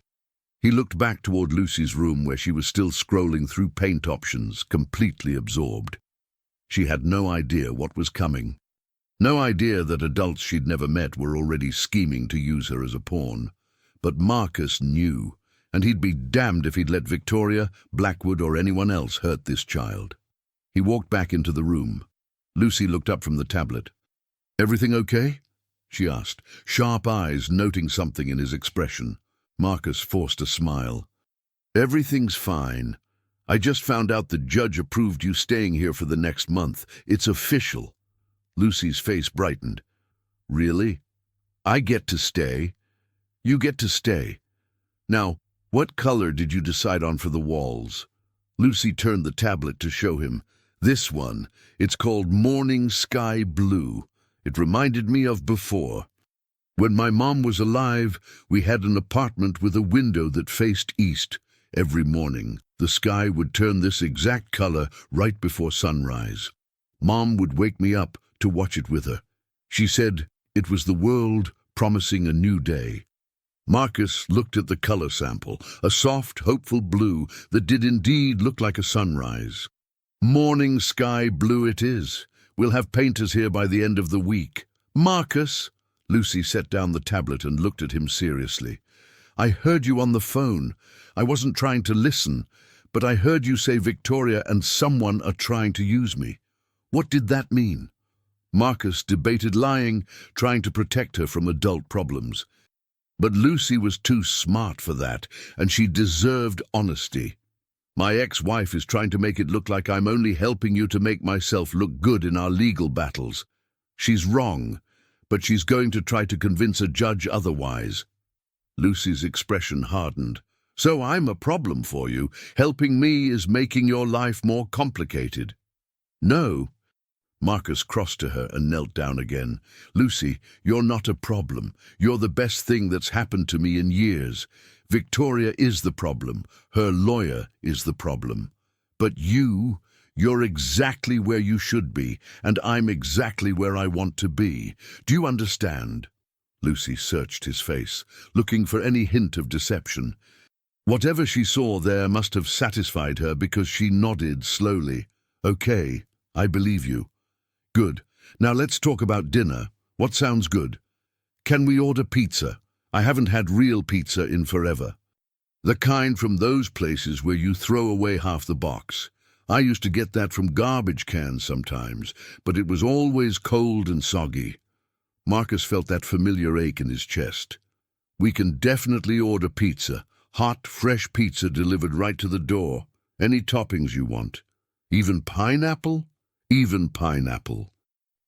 He looked back toward Lucy's room where she was still scrolling through paint options, completely absorbed. She had no idea what was coming. No idea that adults she'd never met were already scheming to use her as a pawn. But Marcus knew. And he'd be damned if he'd let Victoria, Blackwood, or anyone else hurt this child. He walked back into the room. Lucy looked up from the tablet. "Everything okay?" she asked, sharp eyes noting something in his expression. Marcus forced a smile. "Everything's fine. I just found out the judge approved you staying here for the next month. It's official." Lucy's face brightened. "Really? I get to stay? You get to stay. Now, what color did you decide on for the walls?" Lucy turned the tablet to show him. "This one. It's called Morning Sky Blue. It reminded me of before. When my mom was alive, we had an apartment with a window that faced east. Every morning, the sky would turn this exact color right before sunrise. Mom would wake me up to watch it with her. She said it was the world promising a new day." Marcus looked at the color sample, a soft, hopeful blue that did indeed look like a sunrise. "Morning Sky Blue it is. We'll have painters here by the end of the week." "Marcus," Lucy set down the tablet and looked at him seriously, I heard you on the phone. I wasn't trying to listen, but I heard you say Victoria and someone are trying to use me. What did that mean? Marcus debated lying, trying to protect her from adult problems. But Lucy was too smart for that, and she deserved honesty. My ex-wife is trying to make it look like I'm only helping you to make myself look good in our legal battles. She's wrong, but she's going to try to convince a judge otherwise. Lucy's expression hardened. So I'm a problem for you. Helping me is making your life more complicated. No. Marcus crossed to her and knelt down again. Lucy, you're not a problem. You're the best thing that's happened to me in years. Victoria is the problem. Her lawyer is the problem. But you're exactly where you should be, and I'm exactly where I want to be. Do you understand? Lucy searched his face, looking for any hint of deception. Whatever she saw there must have satisfied her because she nodded slowly. Okay, I believe you. Good. Now let's talk about dinner. What sounds good? Can we order pizza? I haven't had real pizza in forever. The kind from those places where you throw away half the box. I used to get that from garbage cans sometimes, but it was always cold and soggy. Marcus felt that familiar ache in his chest. We can definitely order pizza. Hot, fresh pizza delivered right to the door. Any toppings you want. Even pineapple? Even pineapple.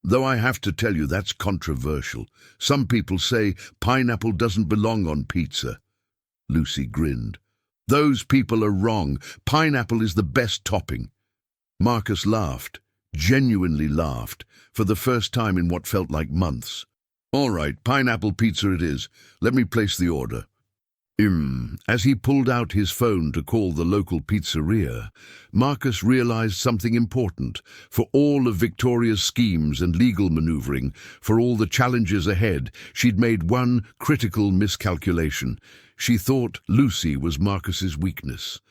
Though I have to tell you that's controversial. Some people say pineapple doesn't belong on pizza. Lucy grinned. Those people are wrong. Pineapple is the best topping. Marcus laughed, genuinely laughed, for the first time in what felt like months. All right, pineapple pizza it is. Let me place the order. As he pulled out his phone to call the local pizzeria, Marcus realized something important. For all of Victoria's schemes and legal maneuvering, for all the challenges ahead, she'd made one critical miscalculation. She thought Lucy was Marcus's weakness,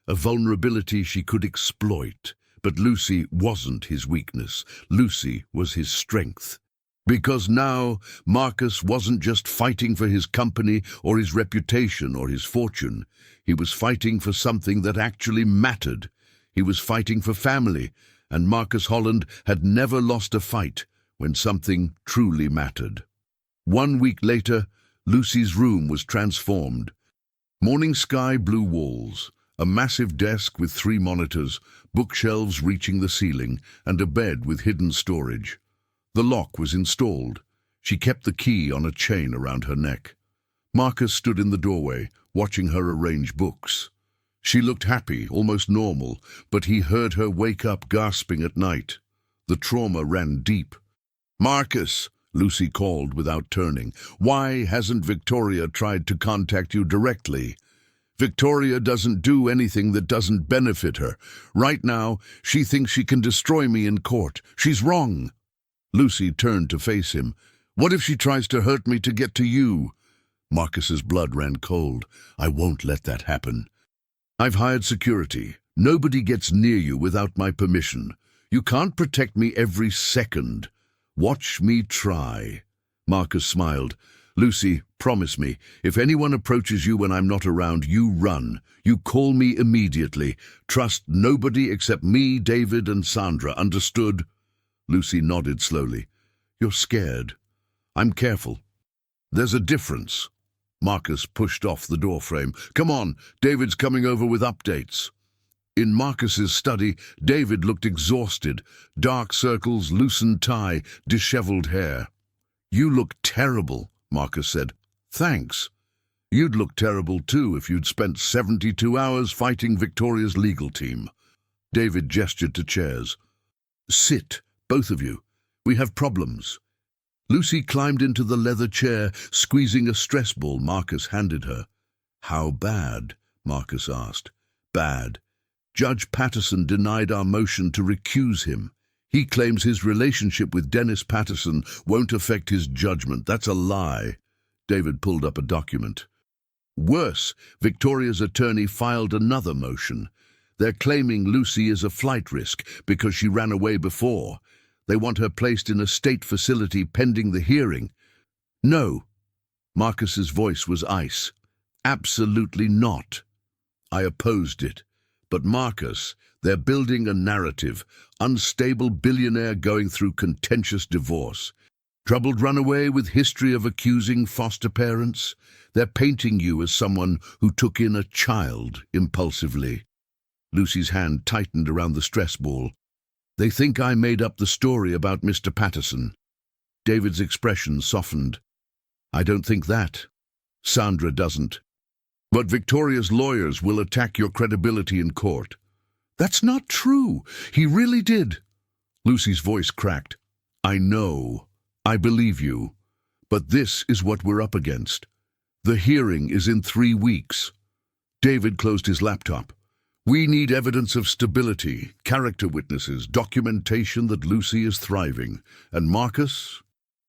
a vulnerability she could exploit. But Lucy wasn't his weakness. Lucy was his strength. Because now Marcus wasn't just fighting for his company or his reputation or his fortune. He was fighting for something that actually mattered. He was fighting for family, and Marcus Holland had never lost a fight when something truly mattered. 1 week later, Lucy's room was transformed. Morning sky blue walls, a massive desk with 3 monitors, bookshelves reaching the ceiling, and a bed with hidden storage. The lock was installed. She kept the key on a chain around her neck. Marcus stood in the doorway, watching her arrange books. She looked happy, almost normal, but he heard her wake up gasping at night. The trauma ran deep. Marcus, Lucy called without turning. Why hasn't Victoria tried to contact you directly? Victoria doesn't do anything that doesn't benefit her. Right now, she thinks she can destroy me in court. She's wrong. Lucy turned to face him. What if she tries to hurt me to get to you? Marcus's blood ran cold. I won't let that happen. I've hired security. Nobody gets near you without my permission. You can't protect me every second. Watch me try. Marcus smiled. Lucy, promise me, if anyone approaches you when I'm not around, you run. You call me immediately. Trust nobody except me, David, and Sandra. Understood? Lucy nodded slowly. You're scared. I'm careful. There's a difference. Marcus pushed off the doorframe. Come on, David's coming over with updates. In Marcus's study, David looked exhausted. Dark circles, loosened tie, disheveled hair. You look terrible, Marcus said. Thanks. You'd look terrible too if you'd spent 72 hours fighting Victoria's legal team. David gestured to chairs. Sit. Both of you. We have problems. Lucy climbed into the leather chair, squeezing a stress ball Marcus handed her. How bad? Marcus asked. Bad. Judge Patterson denied our motion to recuse him. He claims his relationship with Dennis Patterson won't affect his judgment. That's a lie. David pulled up a document. Worse, Victoria's attorney filed another motion. They're claiming Lucy is a flight risk because she ran away before. They want her placed in a state facility pending the hearing. No. Marcus's voice was ice. Absolutely not. I opposed it. But Marcus, they're building a narrative. Unstable billionaire going through contentious divorce. Troubled runaway with history of accusing foster parents. They're painting you as someone who took in a child impulsively. Lucy's hand tightened around the stress ball. They think I made up the story about Mr. Patterson. David's expression softened. I don't think that. Sandra doesn't. But Victoria's lawyers will attack your credibility in court. That's not true. He really did. Lucy's voice cracked. I know. I believe you. But this is what we're up against. The hearing is in 3 weeks. David closed his laptop. We need evidence of stability, character witnesses, documentation that Lucy is thriving. And Marcus?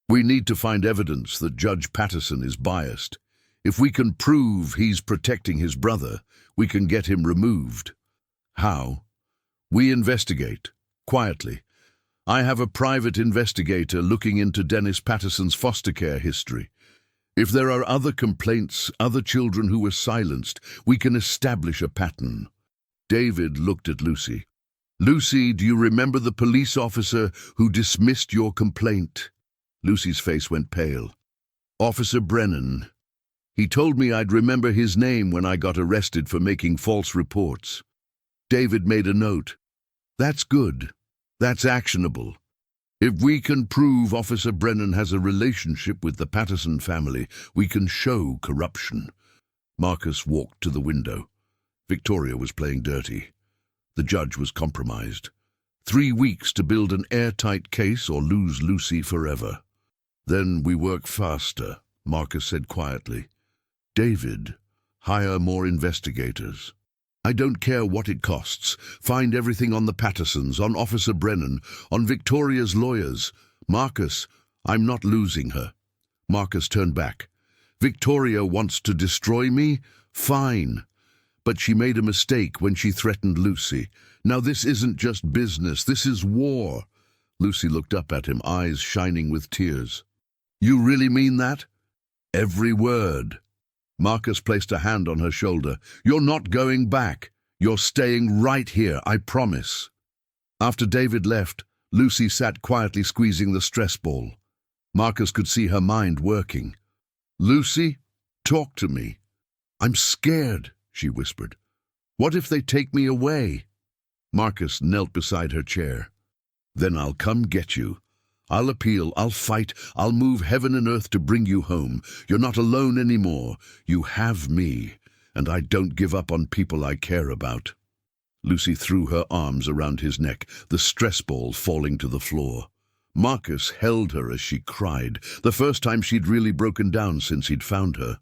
We need to find evidence that Judge Patterson is biased. If we can prove he's protecting his brother, we can get him removed. How? We investigate, quietly. I have a private investigator looking into Dennis Patterson's foster care history. If there are other complaints, other children who were silenced, we can establish a pattern. David looked at Lucy. Lucy, do you remember the police officer who dismissed your complaint? Lucy's face went pale. Officer Brennan. He told me I'd remember his name when I got arrested for making false reports. David made a note. That's good. That's actionable. If we can prove Officer Brennan has a relationship with the Patterson family, we can show corruption. Marcus walked to the window. Victoria was playing dirty. The judge was compromised. 3 weeks to build an airtight case or lose Lucy forever. Then we work faster, Marcus said quietly. David, hire more investigators. I don't care what it costs. Find everything on the Pattersons, on Officer Brennan, on Victoria's lawyers. Marcus, I'm not losing her. Marcus turned back. Victoria wants to destroy me? Fine. But she made a mistake when she threatened Lucy. Now this isn't just business, this is war. Lucy looked up at him, eyes shining with tears. You really mean that? Every word. Marcus placed a hand on her shoulder. You're not going back. You're staying right here, I promise. After David left, Lucy sat quietly squeezing the stress ball. Marcus could see her mind working. Lucy, talk to me. I'm scared, she whispered. What if they take me away? Marcus knelt beside her chair. Then I'll come get you. I'll appeal, I'll fight, I'll move heaven and earth to bring you home. You're not alone anymore. You have me, and I don't give up on people I care about. Lucy threw her arms around his neck, the stress ball falling to the floor. Marcus held her as she cried, the first time she'd really broken down since he'd found her.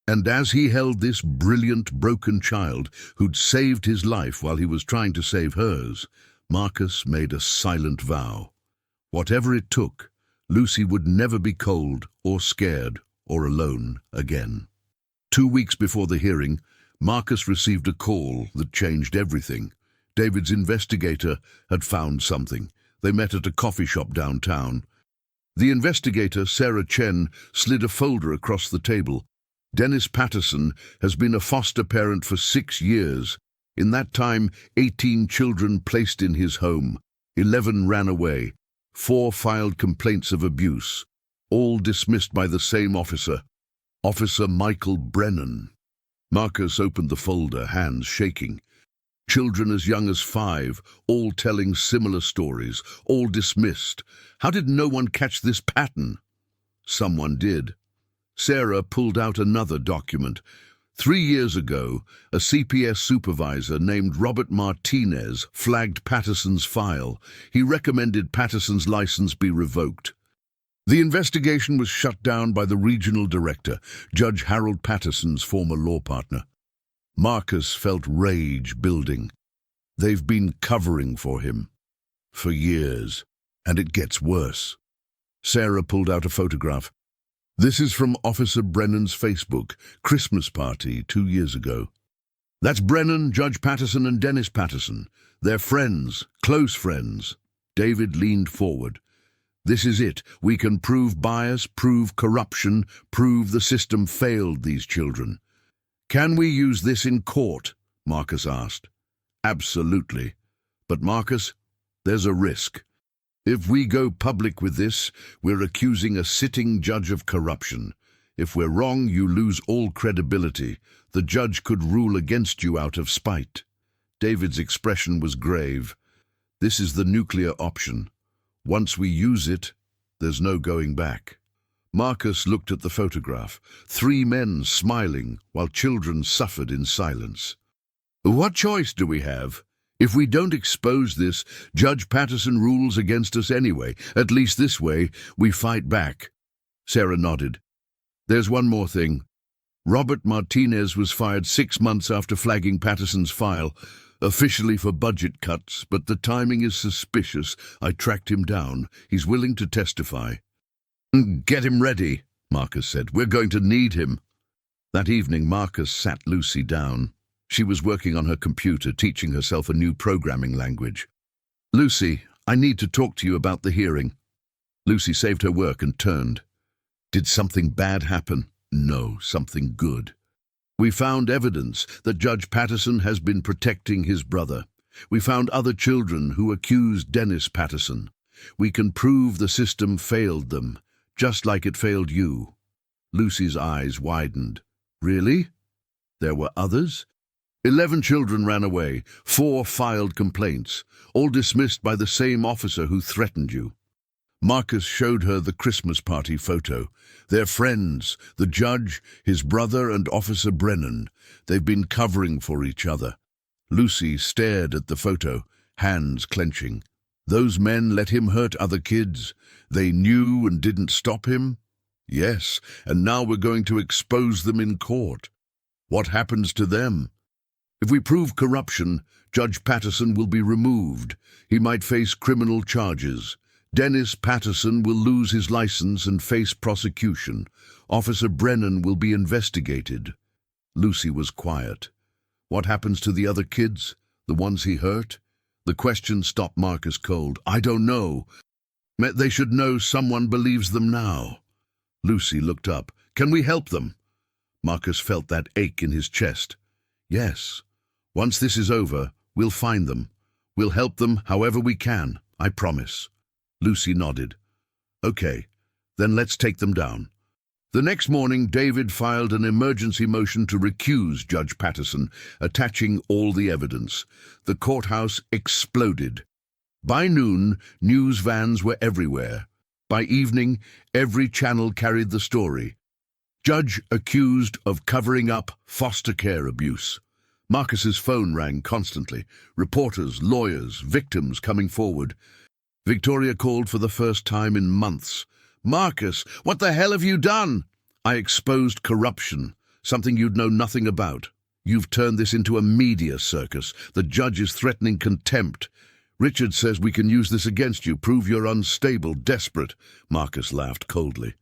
And as he held this brilliant, broken child who'd saved his life while he was trying to save hers, Marcus made a silent vow. Whatever it took, Lucy would never be cold or scared or alone again. 2 weeks before the hearing, Marcus received a call that changed everything. David's investigator had found something. They met at a coffee shop downtown. The investigator, Sarah Chen, slid a folder across the table. Dennis Patterson has been a foster parent for 6 years. In that time, 18 children placed in his home. 11 ran away. 4 filed complaints of abuse, all dismissed by the same officer, Officer Michael Brennan. Marcus opened the folder, hands shaking. Children as young as 5, all telling similar stories, all dismissed. How did no one catch this pattern? Someone did. Sarah pulled out another document. 3 years ago, a CPS supervisor named Robert Martinez flagged Patterson's file. He recommended Patterson's license be revoked. The investigation was shut down by the regional director, Judge Harold Patterson's former law partner. Marcus felt rage building. They've been covering for him for years, and it gets worse. Sarah pulled out a photograph. This is from Officer Brennan's Facebook, Christmas party 2 years ago. That's Brennan, Judge Patterson, and Dennis Patterson. They're friends, close friends. David leaned forward. This is it. We can prove bias, prove corruption, prove the system failed these children. Can we use this in court? Marcus asked. Absolutely. But Marcus, there's a risk. If we go public with this, we're accusing a sitting judge of corruption. If we're wrong, you lose all credibility. The judge could rule against you out of spite. David's expression was grave. This is the nuclear option. Once we use it, there's no going back. Marcus looked at the photograph. 3 men smiling while children suffered in silence. What choice do we have? If we don't expose this, Judge Patterson rules against us anyway. At least this way, we fight back. Sarah nodded. There's one more thing. Robert Martinez was fired 6 months after flagging Patterson's file, officially for budget cuts, but the timing is suspicious. I tracked him down. He's willing to testify. Get him ready, Marcus said. We're going to need him. That evening, Marcus sat Lucy down. She was working on her computer, teaching herself a new programming language. Lucy, I need to talk to you about the hearing. Lucy saved her work and turned. Did something bad happen? No, something good. We found evidence that Judge Patterson has been protecting his brother. We found other children who accused Dennis Patterson. We can prove the system failed them, just like it failed you. Lucy's eyes widened. Really? There were others? 11 children ran away, 4 filed complaints, all dismissed by the same officer who threatened you. Marcus showed her the Christmas party photo. They're friends, the judge, his brother, and Officer Brennan. They've been covering for each other. Lucy stared at the photo, hands clenching. Those men let him hurt other kids. They knew and didn't stop him? Yes, and now we're going to expose them in court. What happens to them? If we prove corruption, Judge Patterson will be removed. He might face criminal charges. Dennis Patterson will lose his license and face prosecution. Officer Brennan will be investigated. Lucy was quiet. What happens to the other kids? The ones he hurt? The question stopped Marcus cold. I don't know. They should know someone believes them now. Lucy looked up. Can we help them? Marcus felt that ache in his chest. Yes. Once this is over, we'll find them. We'll help them however we can, I promise. Lucy nodded. Okay, then let's take them down. The next morning, David filed an emergency motion to recuse Judge Patterson, attaching all the evidence. The courthouse exploded. By noon, news vans were everywhere. By evening, every channel carried the story. Judge accused of covering up foster care abuse. Marcus's phone rang constantly. Reporters, lawyers, victims coming forward. Victoria called for the first time in months. Marcus, what the hell have you done? I exposed corruption, something you'd know nothing about. You've turned this into a media circus. The judge is threatening contempt. Richard says we can use this against you, prove you're unstable, desperate. Marcus laughed coldly.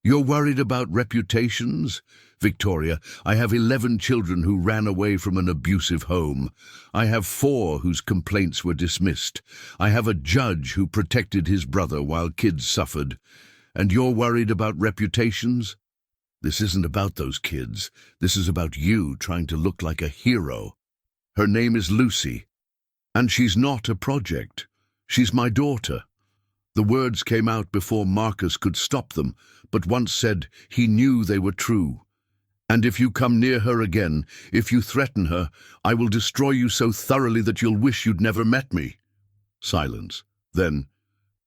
You're worried about reputations? Victoria, I have 11 children who ran away from an abusive home. I have 4 whose complaints were dismissed. I have a judge who protected his brother while kids suffered. And you're worried about reputations? This isn't about those kids. This is about you trying to look like a hero. Her name is Lucy. And she's not a project. She's my daughter. The words came out before Marcus could stop them, but once said he knew they were true. And if you come near her again, if you threaten her, I will destroy you so thoroughly that you'll wish you'd never met me. Silence. Then,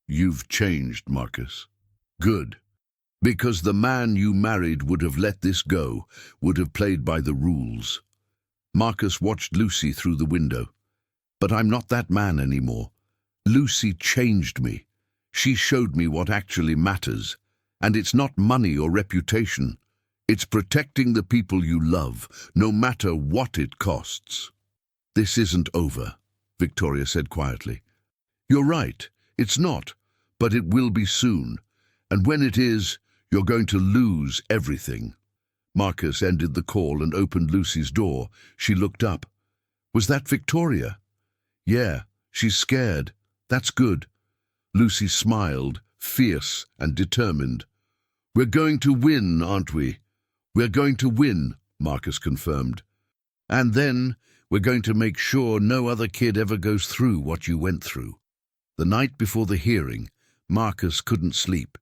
you've changed, Marcus. Good. Because the man you married would have let this go, would have played by the rules. Marcus watched Lucy through the window. But I'm not that man anymore. Lucy changed me. She showed me what actually matters. And it's not money or reputation. It's protecting the people you love, no matter what it costs. This isn't over, Victoria said quietly. You're right, it's not, but it will be soon. And when it is, you're going to lose everything. Marcus ended the call and opened Lucy's door. She looked up. Was that Victoria? Yeah, she's scared. That's good. Lucy smiled, fierce and determined. We're going to win, aren't we? We're going to win, Marcus confirmed. "And then we're going to make sure no other kid ever goes through what you went through." The night before the hearing, Marcus couldn't sleep.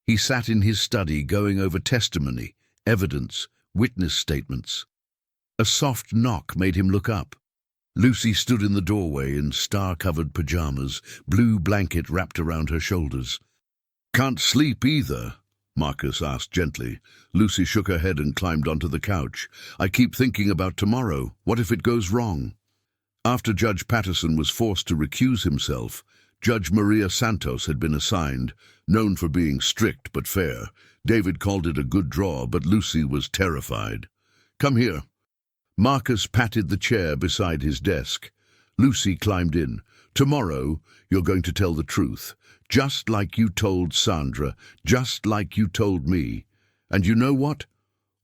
He sat in his study going over testimony, evidence, witness statements. A soft knock made him look up. Lucy stood in the doorway in star-covered pajamas, blue blanket wrapped around her shoulders. "Can't sleep either?" Marcus asked gently. Lucy shook her head and climbed onto the couch. "I keep thinking about tomorrow. What if it goes wrong?" After Judge Patterson was forced to recuse himself, Judge Maria Santos had been assigned, known for being strict but fair. David called it a good draw, but Lucy was terrified. "Come here." Marcus patted the chair beside his desk. Lucy climbed in. "Tomorrow, you're going to tell the truth, just like you told Sandra, just like you told me. And you know what?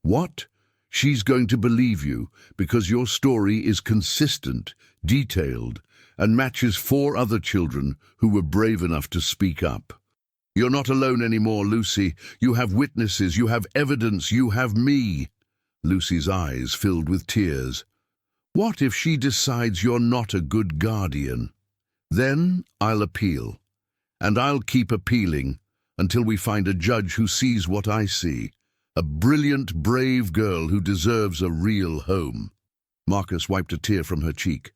What? She's going to believe you, because your story is consistent, detailed, and matches 4 other children who were brave enough to speak up. You're not alone anymore, Lucy. You have witnesses, you have evidence, you have me." Lucy's eyes filled with tears. "What if she decides you're not a good guardian? Then I'll appeal. And I'll keep appealing until we find a judge who sees what I see. A brilliant, brave girl who deserves a real home." Marcus wiped a tear from her cheek.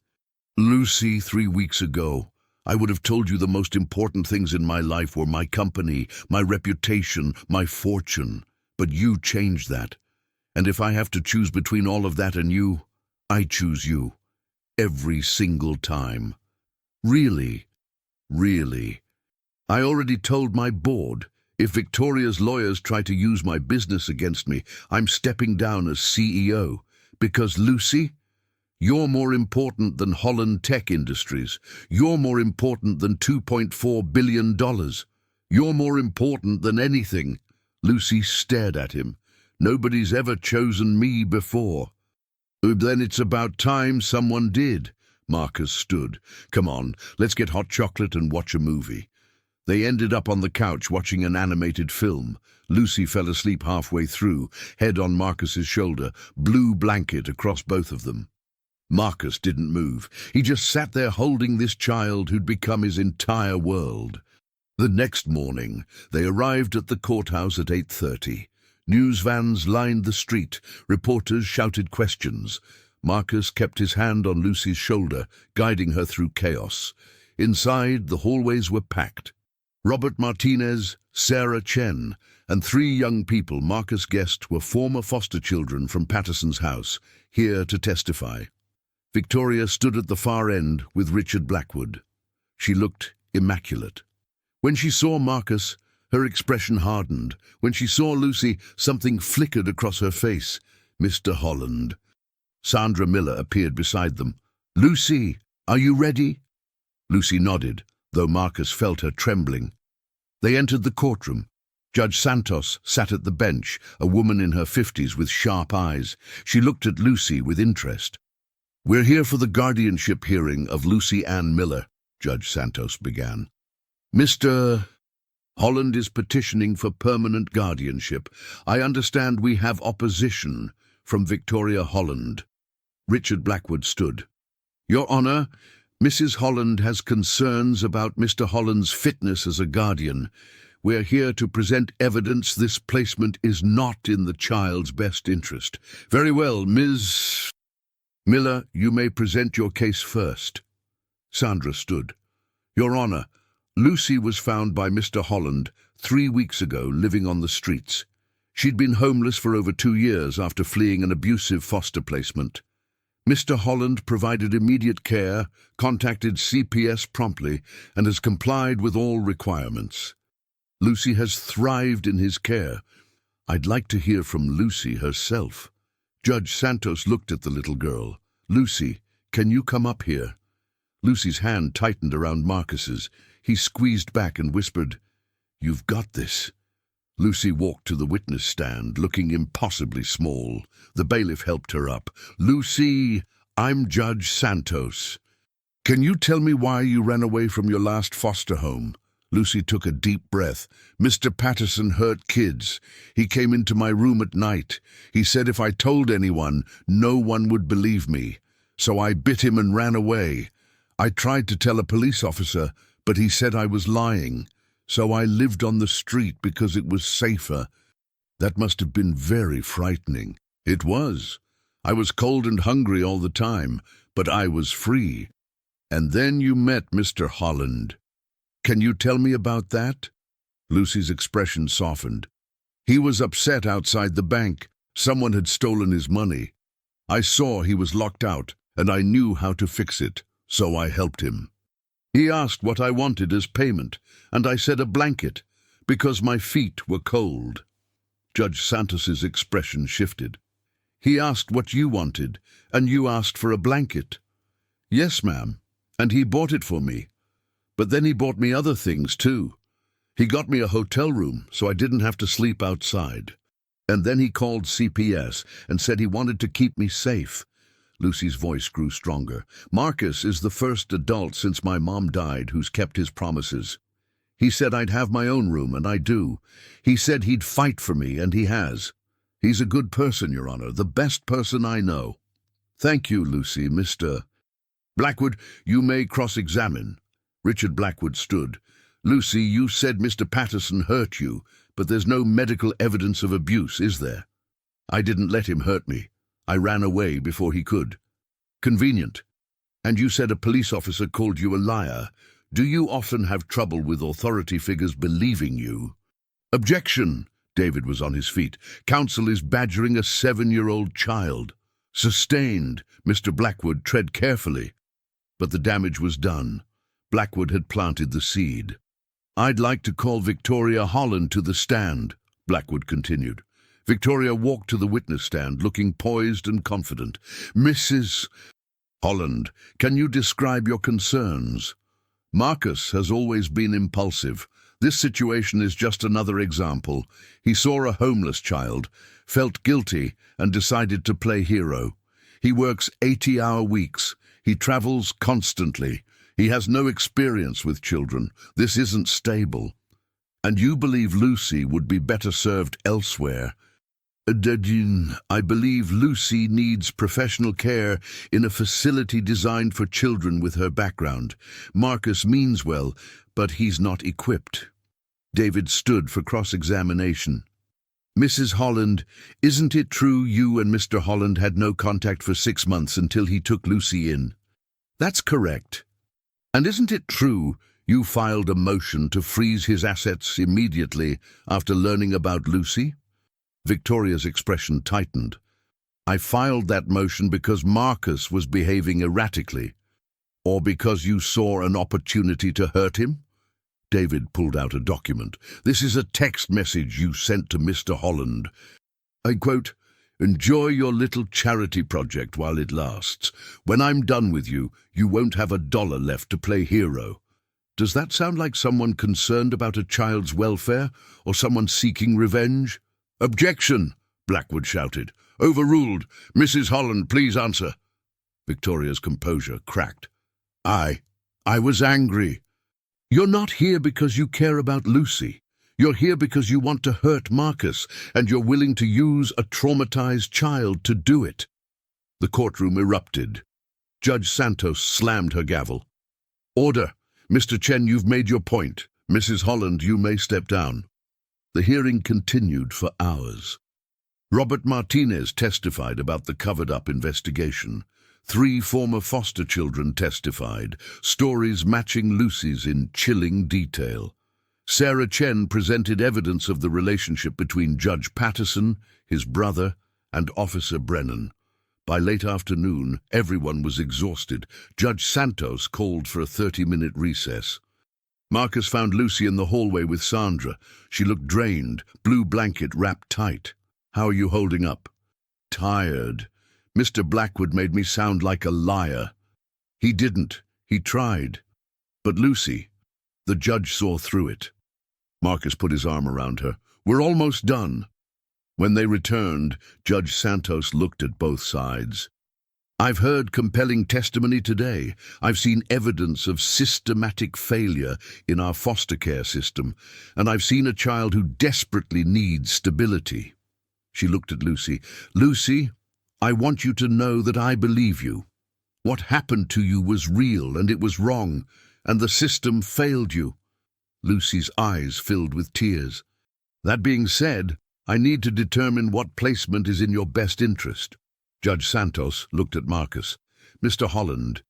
"Lucy, 3 weeks ago, I would have told you the most important things in my life were my company, my reputation, my fortune. But you changed that. And if I have to choose between all of that and you, I choose you. Every single time. Really, really. I already told my board, if Victoria's lawyers try to use my business against me, I'm stepping down as CEO. Because, Lucy, you're more important than Holland Tech Industries. You're more important than $2.4 billion. You're more important than anything." Lucy stared at him. "Nobody's ever chosen me before." "Then it's about time someone did." Marcus stood. "Come on, let's get hot chocolate and watch a movie." They ended up on the couch watching an animated film. Lucy fell asleep halfway through, head on Marcus's shoulder, blue blanket across both of them. Marcus didn't move. He just sat there holding this child who'd become his entire world. The next morning, they arrived at the courthouse at 8:30. News vans lined the street. Reporters shouted questions. Marcus kept his hand on Lucy's shoulder, guiding her through chaos. Inside, the hallways were packed. Robert Martinez, Sarah Chen, and 3 young people Marcus guessed were former foster children from Patterson's house, here to testify. Victoria stood at the far end with Richard Blackwood. She looked immaculate. When she saw Marcus, her expression hardened. When she saw Lucy, something flickered across her face. "Mr. Holland." Sandra Miller appeared beside them. "Lucy, are you ready?" Lucy nodded, though Marcus felt her trembling. They entered the courtroom. Judge Santos sat at the bench, a woman in her 50s with sharp eyes. She looked at Lucy with interest. "We're here for the guardianship hearing of Lucy Ann Miller," Judge Santos began. "Mr. Holland is petitioning for permanent guardianship. I understand we have opposition from Victoria Holland." Richard Blackwood stood. "Your Honor, Mrs. Holland has concerns about Mr. Holland's fitness as a guardian. We're here to present evidence this placement is not in the child's best interest." "Very well, Ms. Miller, you may present your case first." Sandra stood. "Your Honor, Lucy was found by Mr. Holland 3 weeks ago living on the streets. She'd been homeless for over 2 years after fleeing an abusive foster placement. Mr. Holland provided immediate care, contacted CPS promptly, and has complied with all requirements. Lucy has thrived in his care. I'd like to hear from Lucy herself." Judge Santos looked at the little girl. "Lucy, can you come up here?" Lucy's hand tightened around Marcus's. He squeezed back and whispered, "You've got this." Lucy walked to the witness stand, looking impossibly small. The bailiff helped her up. "Lucy, I'm Judge Santos. Can you tell me why you ran away from your last foster home?" Lucy took a deep breath. Mr. Patterson hurt kids. He came into my room at night. He said if I told anyone, no one would believe me. So I bit him and ran away. I tried to tell a police officer, but he said I was lying. So I lived on the street because it was safer. That must have been very frightening. It was. I was cold and hungry all the time, but I was free. And then you met Mr. Holland. Can you tell me about that? Lucy's expression softened. He was upset outside the bank. Someone had stolen his money. I saw he was locked out, and I knew how to fix it, so I helped him. He asked what I wanted as payment, and I said a blanket, because my feet were cold. Judge Santos's expression shifted. He asked what you wanted, and you asked for a blanket. Yes, ma'am, and he bought it for me. But then he bought me other things, too. He got me a hotel room, so I didn't have to sleep outside. And then he called CPS and said he wanted to keep me safe. Lucy's voice grew stronger. Marcus is the first adult since my mom died who's kept his promises. He said I'd have my own room, and I do. He said he'd fight for me, and he has. He's a good person, Your Honor, the best person I know. Thank you, Lucy. Mr. Blackwood, you may cross-examine. Richard Blackwood stood. Lucy, you said Mr. Patterson hurt you, but there's no medical evidence of abuse, is there? I didn't let him hurt me. I ran away before he could. Convenient. And you said a police officer called you a liar. Do you often have trouble with authority figures believing you? Objection! David was on his feet. Counsel is badgering a 7-year-old child. Sustained. Mr. Blackwood, tread carefully. But the damage was done. Blackwood had planted the seed. I'd like to call Victoria Holland to the stand, Blackwood continued. Victoria walked to the witness stand, looking poised and confident. Mrs. Holland, can you describe your concerns? Marcus has always been impulsive. This situation is just another example. He saw a homeless child, felt guilty, and decided to play hero. He works 80-hour weeks. He travels constantly. He has no experience with children. This isn't stable. And you believe Lucy would be better served elsewhere. I believe Lucy needs professional care in a facility designed for children with her background. Marcus means well, but he's not equipped. David stood for cross-examination. Mrs. Holland, isn't it true you and Mr. Holland had no contact for 6 months until he took Lucy in? That's correct. And isn't it true you filed a motion to freeze his assets immediately after learning about Lucy? Victoria's expression tightened. I filed that motion because Marcus was behaving erratically, or because you saw an opportunity to hurt him? David pulled out a document. This is a text message you sent to Mr. Holland. I quote, enjoy your little charity project while it lasts. When I'm done with you, you won't have $1 left to play hero. Does that sound like someone concerned about a child's welfare, or someone seeking revenge? Objection! Blackwood shouted. Overruled. Mrs. Holland, please answer. Victoria's composure cracked. I was angry. You're not here because you care about Lucy. You're here because you want to hurt Marcus, and you're willing to use a traumatized child to do it. The courtroom erupted. Judge Santos slammed her gavel. Order. Mr. Chen, you've made your point. Mrs. Holland, you may step down. The hearing continued for hours. Robert Martinez testified about the covered-up investigation. 3 former foster children testified, stories matching Lucy's in chilling detail. Sarah Chen presented evidence of the relationship between Judge Patterson, his brother, and Officer Brennan. By late afternoon, everyone was exhausted. Judge Santos called for a 30-minute recess. Marcus found Lucy in the hallway with Sandra. She looked drained, blue blanket wrapped tight. How are you holding up? Tired. Mr. Blackwood made me sound like a liar. He didn't. He tried. But Lucy, the judge saw through it. Marcus put his arm around her. We're almost done. When they returned, Judge Santos looked at both sides. I've heard compelling testimony today. I've seen evidence of systematic failure in our foster care system, and I've seen a child who desperately needs stability. She looked at Lucy. Lucy, I want you to know that I believe you. What happened to you was real and it was wrong, and the system failed you. Lucy's eyes filled with tears. That being said, I need to determine what placement is in your best interest. Judge Santos looked at Marcus. Mr. Holland,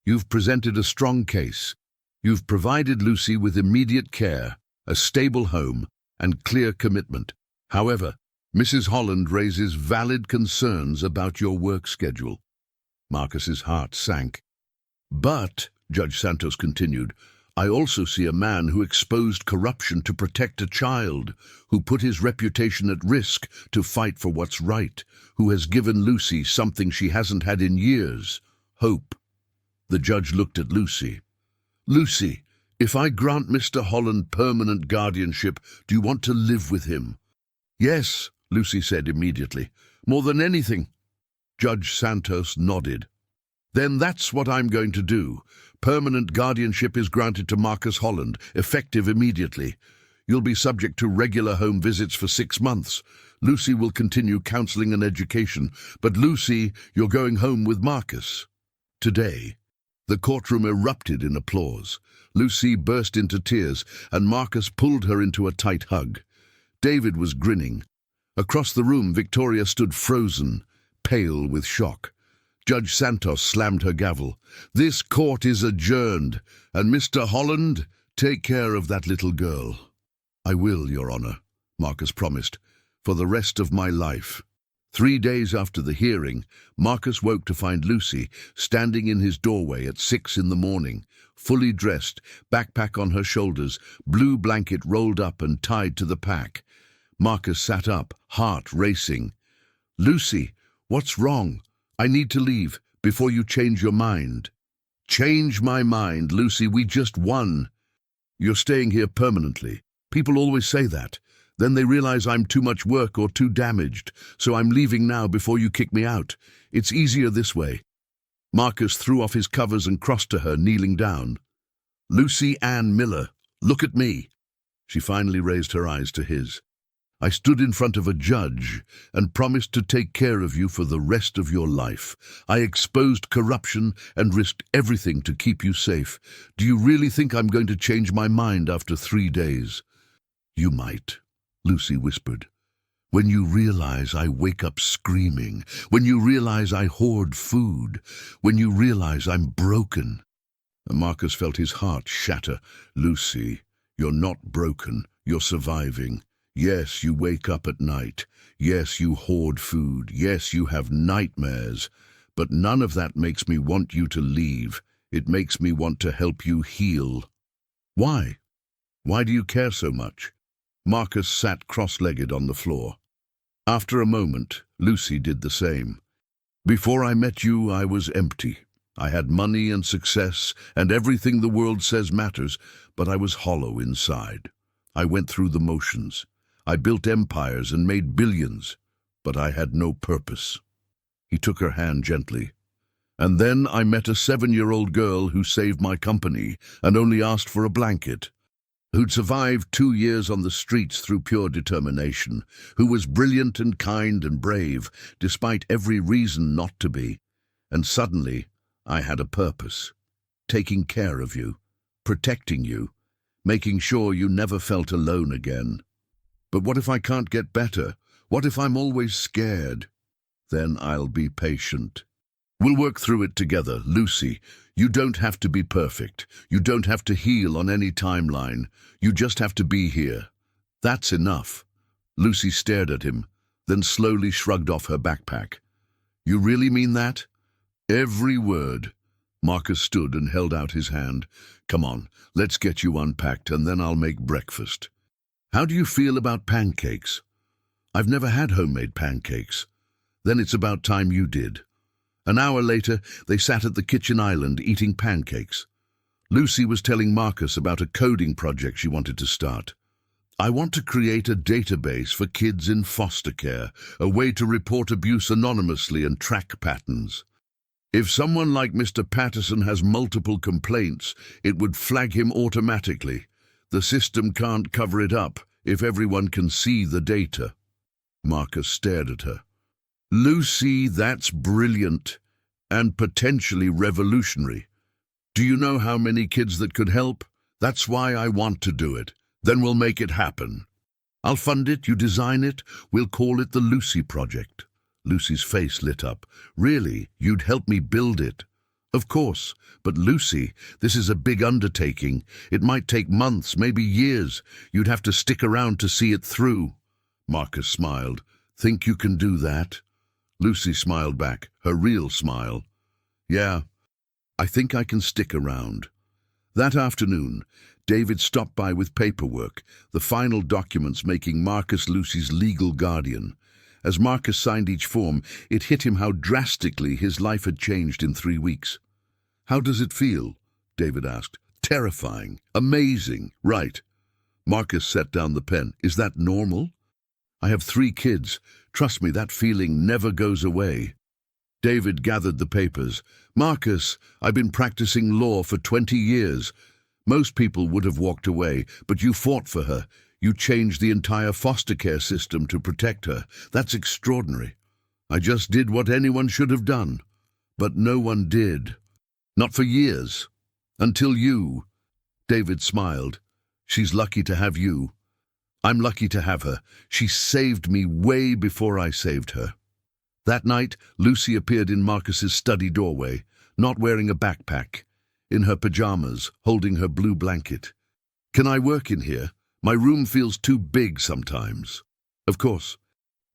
you've presented a strong case. You've provided Lucy with immediate care, a stable home, and clear commitment. However, Mrs. Holland raises valid concerns about your work schedule. Marcus's heart sank. But, Judge Santos continued, I also see a man who exposed corruption to protect a child, who put his reputation at risk to fight for what's right, who has given Lucy something she hasn't had in years, hope. The judge looked at Lucy. Lucy, if I grant Mr. Holland permanent guardianship, do you want to live with him? Yes, Lucy said immediately. More than anything. Judge Santos nodded. Then that's what I'm going to do. Permanent guardianship is granted to Marcus Holland, effective immediately. You'll be subject to regular home visits for 6 months. Lucy will continue counseling and education, but Lucy, you're going home with Marcus. Today, the courtroom erupted in applause. Lucy burst into tears, and Marcus pulled her into a tight hug. David was grinning. Across the room, Victoria stood frozen, pale with shock. Judge Santos slammed her gavel. This court is adjourned, and Mr. Holland, take care of that little girl. I will, Your Honor, Marcus promised, for the rest of my life. 3 days after the hearing, Marcus woke to find Lucy standing in his doorway at 6 in the morning, fully dressed, backpack on her shoulders, blue blanket rolled up and tied to the pack. Marcus sat up, heart racing. Lucy, what's wrong? I need to leave before you change your mind. Change my mind, Lucy, we just won. You're staying here permanently. People always say that. Then they realize I'm too much work or too damaged, so I'm leaving now before you kick me out. It's easier this way. Marcus threw off his covers and crossed to her, kneeling down. Lucy Ann Miller, look at me. She finally raised her eyes to his. I stood in front of a judge and promised to take care of you for the rest of your life. I exposed corruption and risked everything to keep you safe. Do you really think I'm going to change my mind after 3 days? You might, Lucy whispered. When you realize I wake up screaming, when you realize I hoard food, when you realize I'm broken. Marcus felt his heart shatter. Lucy, you're not broken, you're surviving. Yes, you wake up at night. Yes, you hoard food. Yes, you have nightmares. But none of that makes me want you to leave. It makes me want to help you heal. Why? Why do you care so much? Marcus sat cross-legged on the floor. After a moment, Lucy did the same. Before I met you, I was empty. I had money and success and everything the world says matters, but I was hollow inside. I went through the motions. I built empires and made billions, but I had no purpose. He took her hand gently. And then I met a 7-year-old girl who saved my company and only asked for a blanket, who'd survived 2 years on the streets through pure determination, who was brilliant and kind and brave, despite every reason not to be. And suddenly, I had a purpose, taking care of you, protecting you, making sure you never felt alone again. But what if I can't get better? What if I'm always scared? Then I'll be patient. We'll work through it together, Lucy. You don't have to be perfect. You don't have to heal on any timeline. You just have to be here. That's enough. Lucy stared at him, then slowly shrugged off her backpack. You really mean that? Every word. Marcus stood and held out his hand. Come on, let's get you unpacked and then I'll make breakfast. How do you feel about pancakes? I've never had homemade pancakes. Then it's about time you did. An hour later, they sat at the kitchen island eating pancakes. Lucy was telling Marcus about a coding project she wanted to start. I want to create a database for kids in foster care, a way to report abuse anonymously and track patterns. If someone like Mr. Patterson has multiple complaints, it would flag him automatically. The system can't cover it up if everyone can see the data. Marcus stared at her. Lucy, that's brilliant and potentially revolutionary. Do you know how many kids that could help? That's why I want to do it. Then we'll make it happen. I'll fund it, you design it, we'll call it the Lucy Project. Lucy's face lit up. Really, you'd help me build it? Of course, but Lucy, this is a big undertaking. It might take months, maybe years. You'd have to stick around to see it through. Marcus smiled. Think you can do that? Lucy smiled back, her real smile. Yeah, I think I can stick around. That afternoon, David stopped by with paperwork, the final documents making Marcus Lucy's legal guardian. As Marcus signed each form, it hit him how drastically his life had changed in 3 weeks. How does it feel? David asked. Terrifying. Amazing. Right. Marcus set down the pen. Is that normal? I have 3 kids. Trust me, that feeling never goes away. David gathered the papers. Marcus, I've been practicing law for 20 years. Most people would have walked away, but you fought for her. You changed the entire foster care system to protect her. That's extraordinary. I just did what anyone should have done. But no one did. Not for years. Until you. David smiled. She's lucky to have you. I'm lucky to have her. She saved me way before I saved her. That night, Lucy appeared in Marcus's study doorway, not wearing a backpack, in her pajamas, holding her blue blanket. Can I work in here? My room feels too big sometimes. Of course.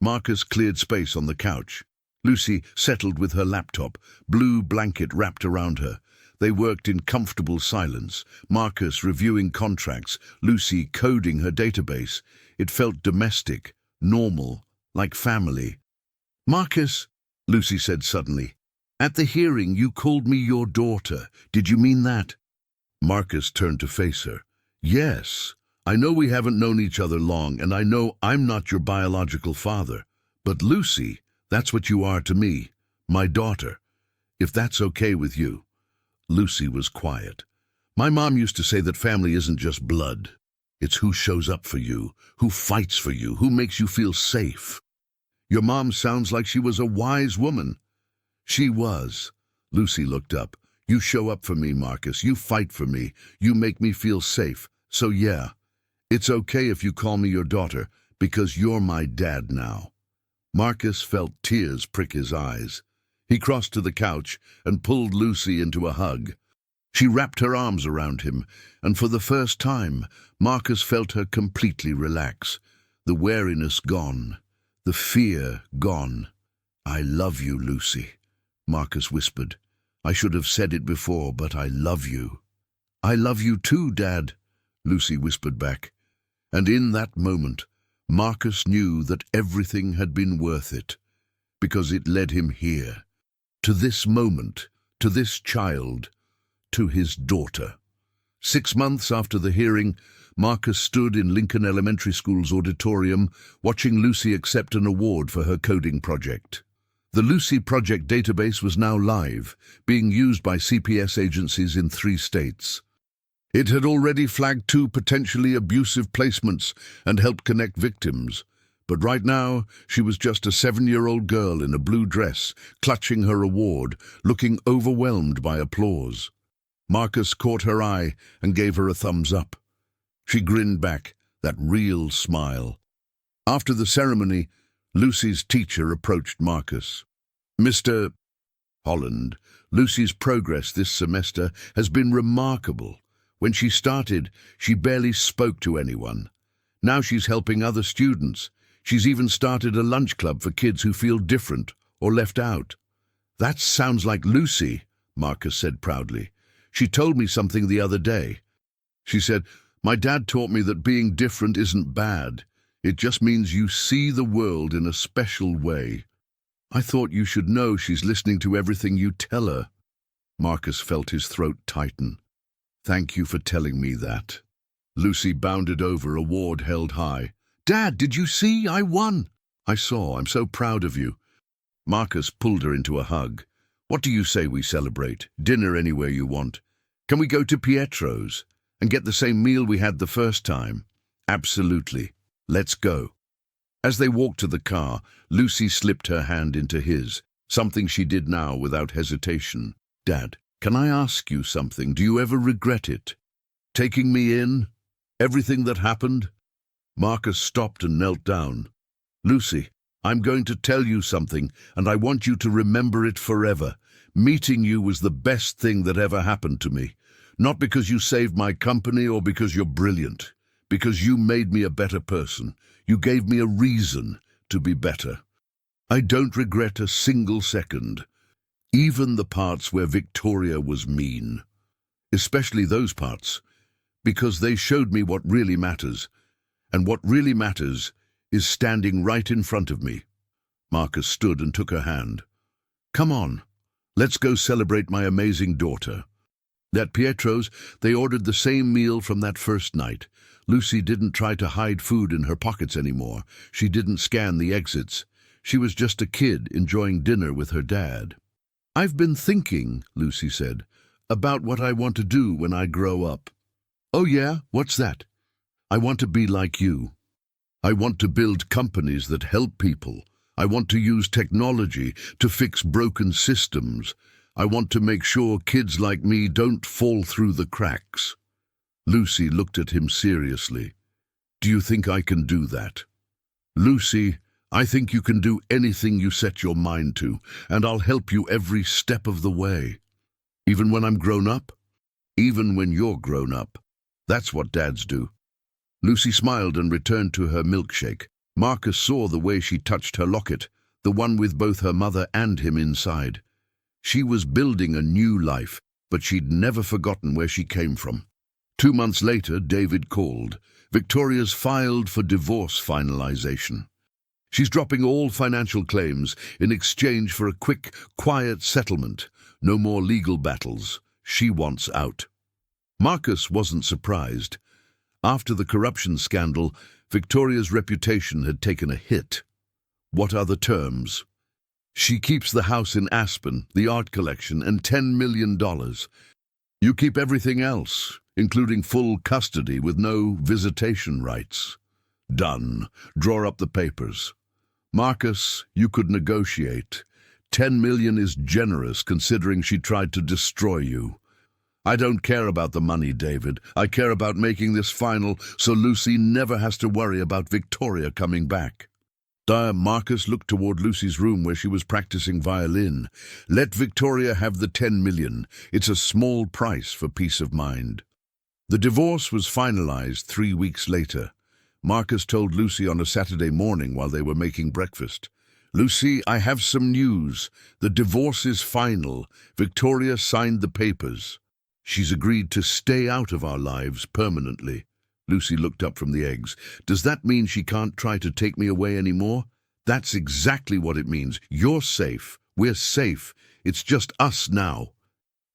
Marcus cleared space on the couch. Lucy settled with her laptop, blue blanket wrapped around her. They worked in comfortable silence, Marcus reviewing contracts, Lucy coding her database. It felt domestic, normal, like family. Marcus, Lucy said suddenly, at the hearing you called me your daughter. Did you mean that? Marcus turned to face her. Yes. I know we haven't known each other long, and I know I'm not your biological father. But Lucy, that's what you are to me, my daughter. If that's okay with you. Lucy was quiet. My mom used to say that family isn't just blood. It's who shows up for you, who fights for you, who makes you feel safe. Your mom sounds like she was a wise woman. She was. Lucy looked up. You show up for me, Marcus. You fight for me. You make me feel safe. So yeah. It's okay if you call me your daughter, because you're my dad now. Marcus felt tears prick his eyes. He crossed to the couch and pulled Lucy into a hug. She wrapped her arms around him, and for the first time, Marcus felt her completely relax. The wariness gone, the fear gone. I love you, Lucy, Marcus whispered. I should have said it before, but I love you. I love you too, Dad, Lucy whispered back. And in that moment, Marcus knew that everything had been worth it, because it led him here, to this moment, to this child, to his daughter. 6 months after the hearing, Marcus stood in Lincoln Elementary School's auditorium, watching Lucy accept an award for her coding project. The Lucy Project database was now live, being used by CPS agencies in 3 states. It had already flagged 2 potentially abusive placements and helped connect victims. But right now, she was just a 7-year-old girl in a blue dress, clutching her award, looking overwhelmed by applause. Marcus caught her eye and gave her a thumbs up. She grinned back, that real smile. After the ceremony, Lucy's teacher approached Marcus. Mr. Holland, Lucy's progress this semester has been remarkable. When she started, she barely spoke to anyone. Now she's helping other students. She's even started a lunch club for kids who feel different or left out. That sounds like Lucy, Marcus said proudly. She told me something the other day. She said, my dad taught me that being different isn't bad. It just means you see the world in a special way. I thought you should know she's listening to everything you tell her. Marcus felt his throat tighten. Thank you for telling me that. Lucy bounded over, award held high. Dad, did you see? I won. I saw. I'm so proud of you. Marcus pulled her into a hug. What do you say we celebrate? Dinner anywhere you want. Can we go to Pietro's and get the same meal we had the first time? Absolutely. Let's go. As they walked to the car, Lucy slipped her hand into his, something she did now without hesitation. Dad, can I ask you something? Do you ever regret it? Taking me in? Everything that happened? Marcus stopped and knelt down. Lucy, I'm going to tell you something, and I want you to remember it forever. Meeting you was the best thing that ever happened to me. Not because you saved my company or because you're brilliant. Because you made me a better person. You gave me a reason to be better. I don't regret a single second. Even the parts where Victoria was mean. Especially those parts. Because they showed me what really matters. And what really matters is standing right in front of me. Marcus stood and took her hand. Come on, let's go celebrate my amazing daughter. At Pietro's, they ordered the same meal from that first night. Lucy didn't try to hide food in her pockets anymore. She didn't scan the exits. She was just a kid enjoying dinner with her dad. I've been thinking, Lucy said, about what I want to do when I grow up. Oh yeah? What's that? I want to be like you. I want to build companies that help people. I want to use technology to fix broken systems. I want to make sure kids like me don't fall through the cracks. Lucy looked at him seriously. Do you think I can do that? Lucy, I think you can do anything you set your mind to, and I'll help you every step of the way. Even when I'm grown up? Even when you're grown up. That's what dads do. Lucy smiled and returned to her milkshake. Marcus saw the way she touched her locket, the one with both her mother and him inside. She was building a new life, but she'd never forgotten where she came from. 2 months later, David called. Victoria's filed for divorce finalization. She's dropping all financial claims in exchange for a quick, quiet settlement. No more legal battles. She wants out. Marcus wasn't surprised. After the corruption scandal, Victoria's reputation had taken a hit. What are the terms? She keeps the house in Aspen, the art collection, and $10 million. You keep everything else, including full custody with no visitation rights. Done. Draw up the papers. Marcus, you could negotiate. $10 million is generous considering she tried to destroy you. I don't care about the money, David. I care about making this final so Lucy never has to worry about Victoria coming back. Marcus looked toward Lucy's room where she was practicing violin. Let Victoria have the $10 million. It's a small price for peace of mind. The divorce was finalized 3 weeks later. Marcus told Lucy on a Saturday morning while they were making breakfast. Lucy, I have some news. The divorce is final. Victoria signed the papers. She's agreed to stay out of our lives permanently. Lucy looked up from the eggs. Does that mean she can't try to take me away anymore? That's exactly what it means. You're safe. We're safe. It's just us now.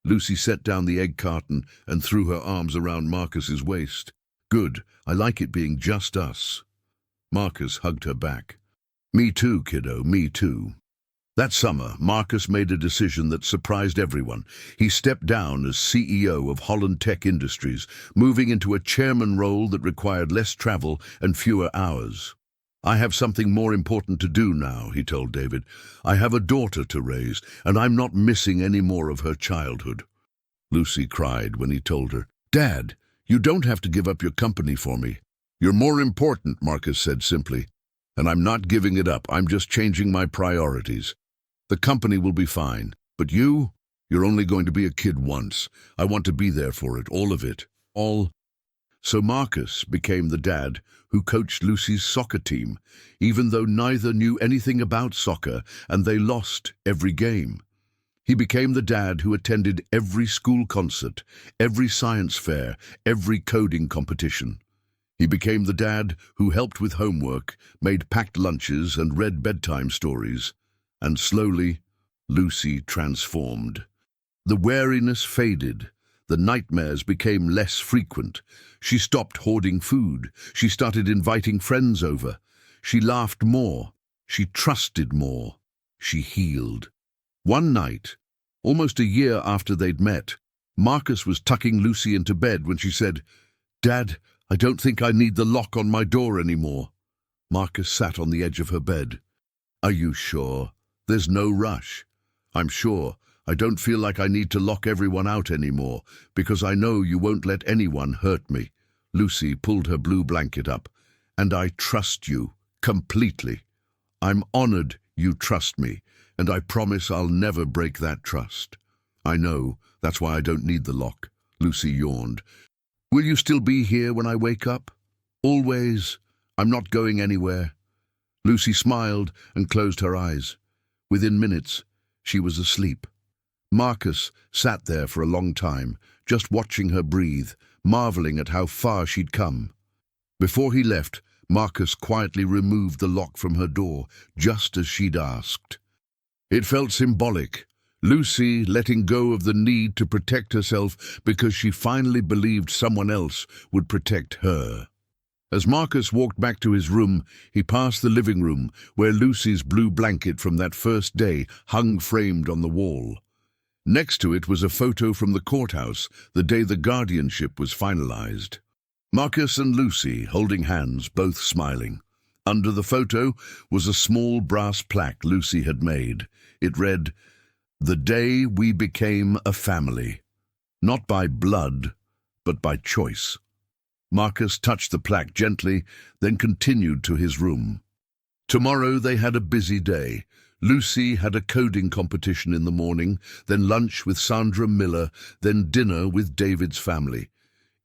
Lucy set down the egg carton and threw her arms around Marcus's waist. Good. I like it being just us. Marcus hugged her back. Me too, kiddo, me too. That summer, Marcus made a decision that surprised everyone. He stepped down as CEO of Holland Tech Industries, moving into a chairman role that required less travel and fewer hours. I have something more important to do now, he told David. I have a daughter to raise, and I'm not missing any more of her childhood. Lucy cried when he told her, Dad, you don't have to give up your company for me. You're more important, Marcus said simply. And I'm not giving it up. I'm just changing my priorities. The company will be fine, but you're only going to be a kid once. I want to be there for it, all of it, all. So Marcus became the dad who coached Lucy's soccer team, even though neither knew anything about soccer and they lost every game. He became the dad who attended every school concert, every science fair, every coding competition. He became the dad who helped with homework, made packed lunches and read bedtime stories. And slowly, Lucy transformed. The wariness faded. The nightmares became less frequent. She stopped hoarding food. She started inviting friends over. She laughed more. She trusted more. She healed. One night, Almost a year after they'd met, Marcus was tucking Lucy into bed when she said, "Dad, I don't think I need the lock on my door anymore." Marcus sat on the edge of her bed. "Are you sure? There's no rush." "I'm sure. I don't feel like I need to lock everyone out anymore, because I know you won't let anyone hurt me." Lucy pulled her blue blanket up. "And I trust you, completely. I'm honored you trust me, and I promise I'll never break that trust." "I know, that's why I don't need the lock," Lucy yawned. "Will you still be here when I wake up?" "Always. I'm not going anywhere." Lucy smiled and closed her eyes. Within minutes, she was asleep. Marcus sat there for a long time, just watching her breathe, marveling at how far she'd come. Before he left, Marcus quietly removed the lock from her door, just as she'd asked. It felt symbolic, Lucy letting go of the need to protect herself because she finally believed someone else would protect her. As Marcus walked back to his room, he passed the living room, where Lucy's blue blanket from that first day hung framed on the wall. Next to it was a photo from the courthouse, the day the guardianship was finalized. Marcus and Lucy holding hands, both smiling. Under the photo was a small brass plaque Lucy had made. It read, "The day we became a family. Not by blood, but by choice." Marcus touched the plaque gently, then continued to his room. Tomorrow they had a busy day. Lucy had a coding competition in the morning, then lunch with Sandra Miller, then dinner with David's family.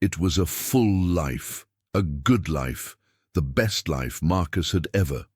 It was a full life, a good life, the best life Marcus had ever